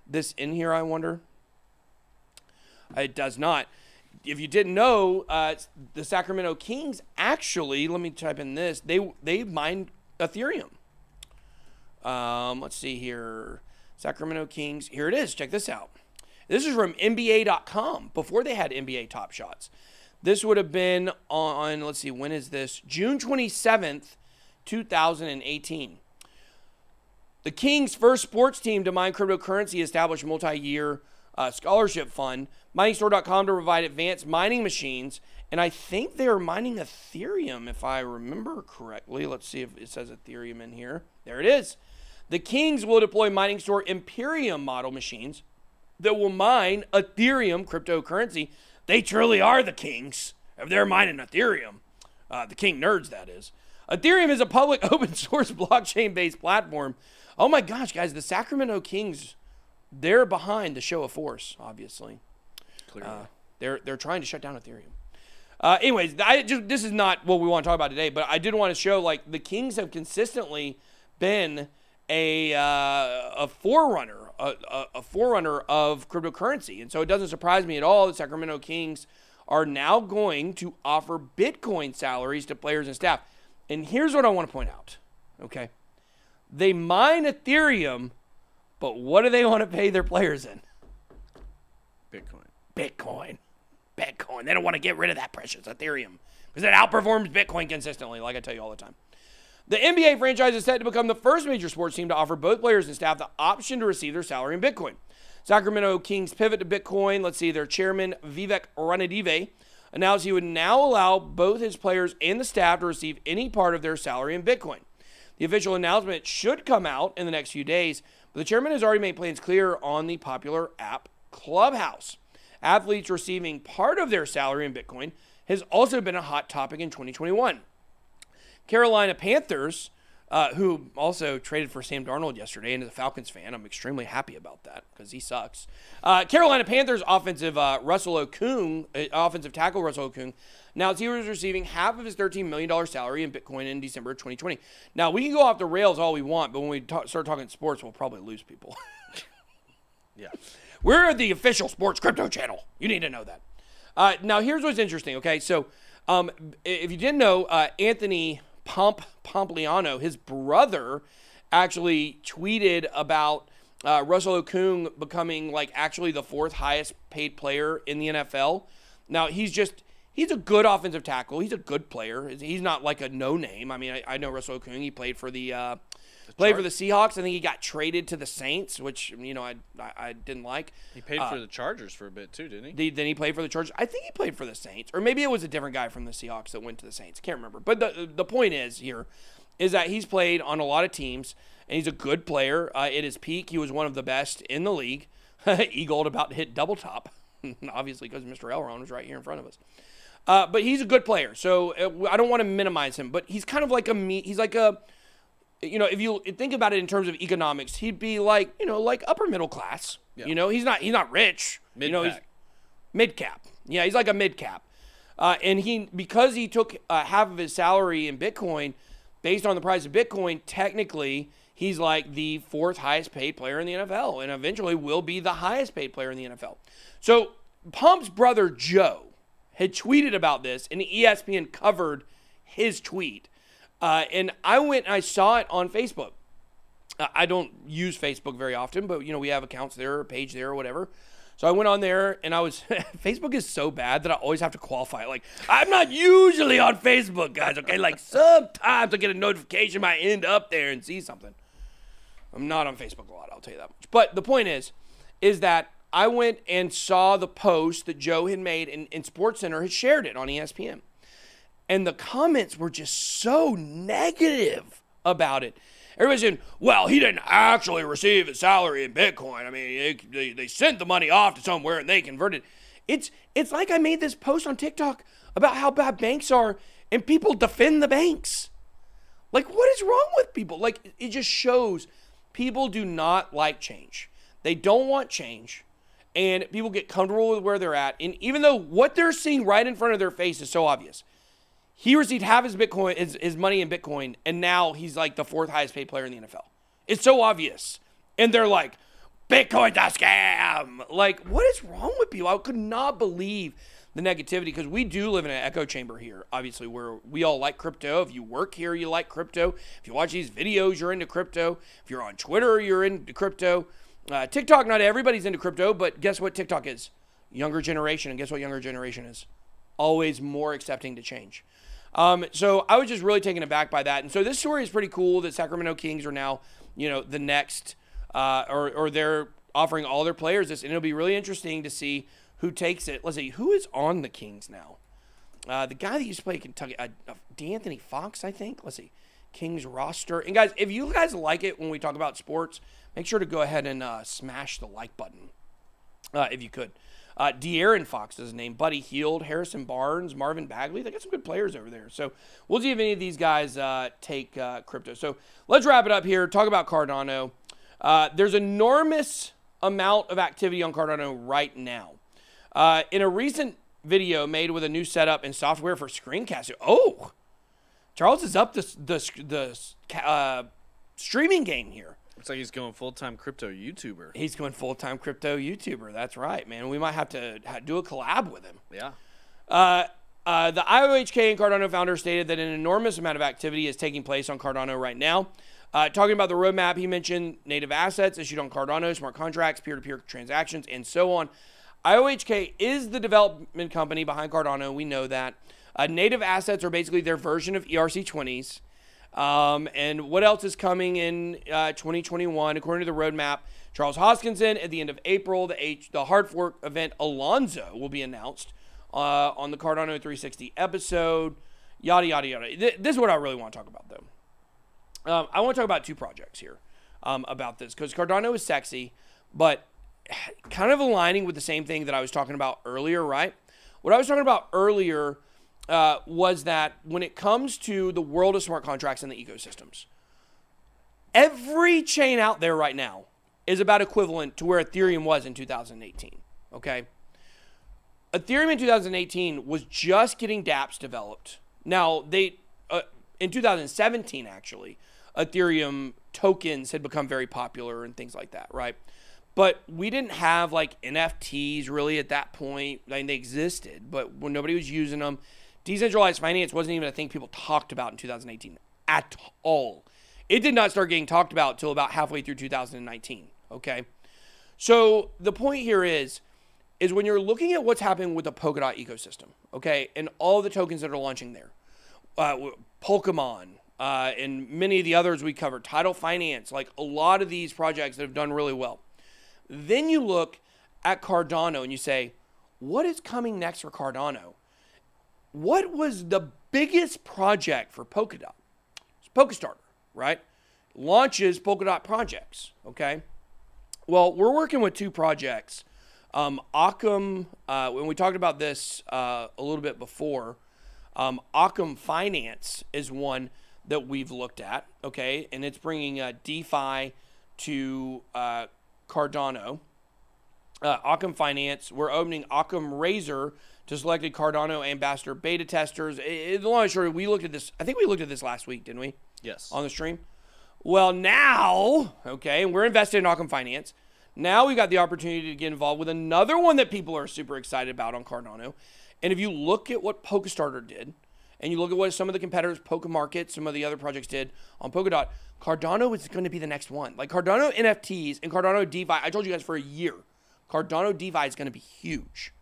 this in here, I wonder? It does not. If you didn't know, the Sacramento Kings actually, let me type in this, they mine Ethereum. Let's see here. Sacramento Kings. Here it is. Check this out. This is from NBA.com before they had NBA Top Shots. This would have been on, let's see, when is this? June 27th, 2018. The Kings' first sports team to mine cryptocurrency established a multi-year scholarship fund, miningstore.com, to provide advanced mining machines. And I think they are mining Ethereum, if I remember correctly. Let's see if it says Ethereum in here. There it is. The Kings will deploy Mining Store Imperium model machines that will mine Ethereum cryptocurrency. They truly are the Kings. If they're mining Ethereum, the King nerds, that is. Ethereum is a public open source blockchain-based platform. Oh my gosh, guys, the Sacramento Kings, they're behind the show of force, obviously. Clearly. They're trying to shut down Ethereum. Anyways, this is not what we want to talk about today, but I did want to show, like, the Kings have consistently been a forerunner of cryptocurrency. And so it doesn't surprise me at all that Sacramento Kings are now going to offer Bitcoin salaries to players and staff. And here's what I want to point out, okay? They mine Ethereum, but what do they want to pay their players in? Bitcoin. They don't want to get rid of that precious Ethereum because it outperforms Bitcoin consistently, like I tell you all the time. The NBA franchise is set to become the first major sports team to offer both players and staff the option to receive their salary in Bitcoin. Sacramento Kings pivot to Bitcoin. Let's see, their chairman, Vivek Ranadive, announced he would now allow both his players and the staff to receive any part of their salary in Bitcoin. The official announcement should come out in the next few days, but the chairman has already made plans clear on the popular app Clubhouse. Athletes receiving part of their salary in Bitcoin has also been a hot topic in 2021. Carolina Panthers, who also traded for Sam Darnold yesterday, and as a Falcons fan, I'm extremely happy about that because he sucks. Carolina Panthers offensive tackle Russell Okung, announced he was receiving half of his $13 million salary in Bitcoin in December of 2020. Now, we can go off the rails all we want, but when we start talking sports, we'll probably lose people. Yeah. We're the official sports crypto channel. You need to know that. Now, here's what's interesting, okay? So, if you didn't know, Anthony Pompliano, his brother, actually tweeted about Russell Okung becoming like actually the fourth highest paid player in the NFL. Now he's He's a good offensive tackle. He's a good player. He's not like a no-name. I mean, I know Russell Okung. He played for the Seahawks. I think he got traded to the Saints, which, you know, I didn't like. He played for the Chargers for a bit too, didn't he? Then he played for the Chargers. I think he played for the Saints. Or maybe it was a different guy from the Seahawks that went to the Saints. Can't remember. But the point is that he's played on a lot of teams, and he's a good player. At his peak, he was one of the best in the league. Eagled about to hit double top, obviously, because Mr. Elrond was right here in front of us. But he's a good player, so I don't want to minimize him. But he's kind of like he's like a, you know, if you think about it in terms of economics, he'd be like, you know, like upper middle class. Yeah. You know, he's not rich. Mid-pack. You know, he's mid-cap. Yeah, he's like a mid-cap. And because he took half of his salary in Bitcoin, based on the price of Bitcoin, technically he's like the 4th highest paid player in the NFL, and eventually will be the highest paid player in the NFL. So Pump's brother Joe had tweeted about this, and ESPN covered his tweet. And I went and I saw it on Facebook. I don't use Facebook very often, but, you know, we have accounts there, a page there, or whatever. So I went on there, and I was Facebook is so bad that I always have to qualify it. Like, I'm not usually on Facebook, guys, okay? Like, sometimes I get a notification, I end up there and see something. I'm not on Facebook a lot, I'll tell you that much. But the point is that I went and saw the post that Joe had made, and SportsCenter had shared it on ESPN. And the comments were just so negative about it. Everybody's saying, well, he didn't actually receive his salary in Bitcoin. I mean, they sent the money off to somewhere and they converted. It's like I made this post on TikTok about how bad banks are, and people defend the banks. Like, what is wrong with people? Like, it just shows people do not like change. They don't want change. And people get comfortable with where they're at. And even though what they're seeing right in front of their face is so obvious, he received half his Bitcoin, his money in Bitcoin, and now he's like the 4th highest paid player in the NFL. It's so obvious. And they're like, Bitcoin's a scam. Like, what is wrong with people? I could not believe the negativity, because we do live in an echo chamber here, obviously, where we all like crypto. If you work here, you like crypto. If you watch these videos, you're into crypto. If you're on Twitter, you're into crypto. TikTok, not everybody's into crypto, but guess what TikTok is? Younger generation. And guess what younger generation is? Always more accepting to change. So I was just really taken aback by that. And so this story is pretty cool that Sacramento Kings are now, you know, the next, or they're offering all their players this. And it'll be really interesting to see who takes it. Let's see, who is on the Kings now? The guy that used to play Kentucky, D'Anthony Fox, I think. Let's see, Kings roster. And guys, if you guys like it when we talk about sports, make sure to go ahead and smash the like button, if you could. De'Aaron Fox is his name. Buddy Hield, Harrison Barnes, Marvin Bagley. They got some good players over there. So we'll see if any of these guys take crypto. So let's wrap it up here. Talk about Cardano. There's enormous amount of activity on Cardano right now. In a recent video made with a new setup and software for screencasting. Oh, Charles is up the streaming game here. Looks like he's going full-time crypto YouTuber. He's going full-time crypto YouTuber. That's right, man. We might have to do a collab with him. Yeah. The IOHK and Cardano founder stated that an enormous amount of activity is taking place on Cardano right now. Talking about the roadmap, he mentioned native assets issued on Cardano, smart contracts, peer-to-peer transactions, and so on. IOHK is the development company behind Cardano. We know that. Native assets are basically their version of ERC20s. And what else is coming in 2021? According to the roadmap, Charles Hoskinson, at the end of April, the hard fork event Alonzo will be announced on the Cardano 360 episode. Yada, yada, yada. This is what I really want to talk about, though. I want to talk about 2 projects here about this, because Cardano is sexy, but kind of aligning with the same thing that I was talking about earlier, right? What I was talking about earlier was that when it comes to the world of smart contracts and the ecosystems, every chain out there right now is about equivalent to where Ethereum was in 2018, okay? Ethereum in 2018 was just getting dApps developed. Now, in 2017, actually, Ethereum tokens had become very popular and things like that, right? But we didn't have like NFTs really at that point. I mean, they existed, but when nobody was using them, decentralized finance wasn't even a thing people talked about in 2018 at all. It did not start getting talked about till about halfway through 2019, okay? So the point here is is when you're looking at what's happening with the Polkadot ecosystem, okay, and all the tokens that are launching there, Pokemon, and many of the others we covered, Tidal Finance, like a lot of these projects that have done really well. Then you look at Cardano and you say, what is coming next for Cardano? What was the biggest project for Polkadot? It's Polkastarter, right? Launches Polkadot projects, okay? Well, we're working with two projects. Occam, when we talked about this a little bit before, Occam Finance is one that we've looked at, okay? And it's bringing DeFi to Cardano. Occam Finance, we're opening Occam Razor to selected Cardano ambassador beta testers. The long and short, we looked at this. I think we looked at this last week, didn't we? Yes. On the stream. Well, now, okay, we're invested in Occam Finance. Now we got the opportunity to get involved with another one that people are super excited about on Cardano. And if you look at what Polkastarter did, and you look at what some of the competitors, Pokemarket, some of the other projects did on Polkadot, Cardano is going to be the next one. Like Cardano NFTs and Cardano DeFi, I told you guys for a year, Cardano DeFi is going to be huge.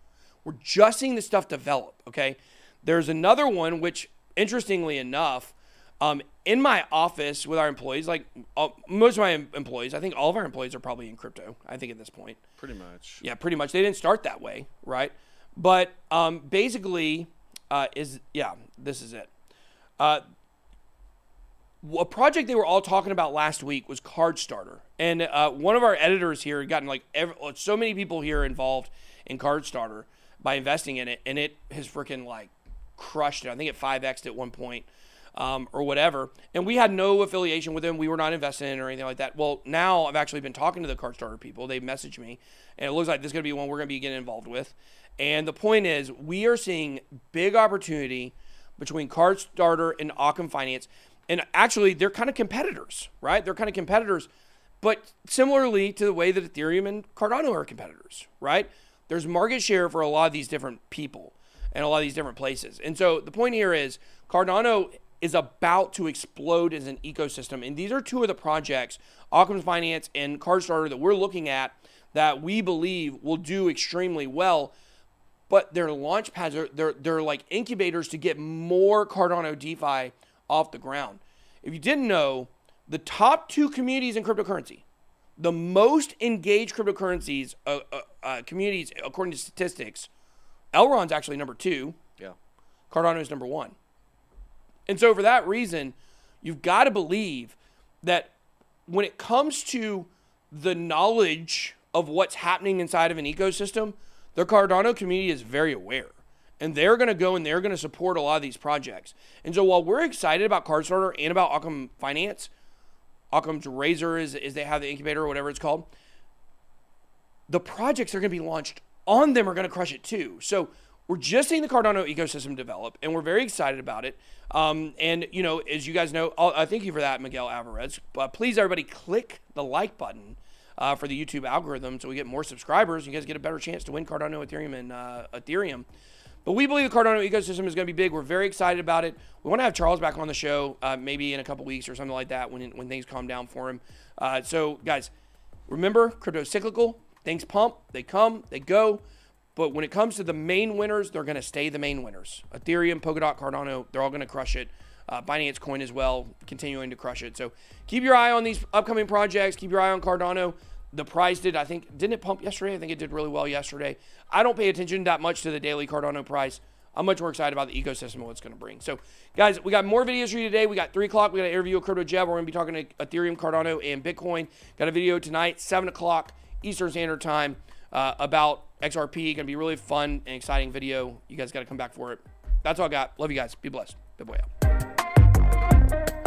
We're just seeing this stuff develop, okay? There's another one, which, interestingly enough, in my office with our employees, like most of my employees, I think all of our employees are probably in crypto, I think at this point. Pretty much. Yeah, pretty much. They didn't start that way, right? But basically, this is it. A project they were all talking about last week was CardStarter. And one of our editors here had gotten like so many people here involved in CardStarter by investing in it. And it has freaking like crushed it. I think it 5x'd at one point or whatever. And we had no affiliation with them. We were not invested in it or anything like that. Well, now I've actually been talking to the CardStarter people. They messaged me. And it looks like this is going to be one we're going to be getting involved with. And the point is, we are seeing big opportunity between CardStarter and Occam Finance. And actually, they're kind of competitors, right? They're kind of competitors, but similarly to the way that Ethereum and Cardano are competitors, right? There's market share for a lot of these different people and a lot of these different places. And so the point here is Cardano is about to explode as an ecosystem. And these are two of the projects, Occam Finance and CardStarter, that we're looking at that we believe will do extremely well. But they're launch pads, they're like incubators to get more Cardano DeFi off the ground. If you didn't know, the top two communities in cryptocurrency, the most engaged cryptocurrencies communities according to statistics, Elrond's actually number 2. Yeah. Cardano is number 1. And so for that reason, you've got to believe that when it comes to the knowledge of what's happening inside of an ecosystem, the Cardano community is very aware. And they're going to go and they're going to support a lot of these projects. And so while we're excited about CardStarter and about Occam Finance, Occam's Razor is they have the incubator or whatever it's called, the projects that are going to be launched on them are going to crush it too. So we're just seeing the Cardano ecosystem develop, and we're very excited about it. And, you know, as you guys know, thank you for that, Miguel Alvarez. Please, everybody, click the like button for the YouTube algorithm so we get more subscribers. You guys get a better chance to win Cardano, Ethereum, and Ethereum. But we believe the Cardano ecosystem is going to be big. We're very excited about it. We want to have Charles back on the show maybe in a couple weeks or something like that when things calm down for him. So, guys, remember, crypto is cyclical. Things pump. They come. They go. But when it comes to the main winners, they're going to stay the main winners. Ethereum, Polkadot, Cardano, they're all going to crush it. Binance Coin as well, continuing to crush it. So keep your eye on these upcoming projects. Keep your eye on Cardano. The price didn't it pump yesterday? I think it did really well yesterday. I don't pay attention that much to the daily Cardano price. I'm much more excited about the ecosystem and what it's going to bring. So, guys, we got more videos for you today. We got 3 o'clock. We got an interview with Crypto Jeb. We're going to be talking to Ethereum, Cardano, and Bitcoin. Got a video tonight, 7 o'clock Eastern Standard Time, about XRP. Going to be a really fun and exciting video. You guys got to come back for it. That's all I got. Love you guys. Be blessed. Bitboy out.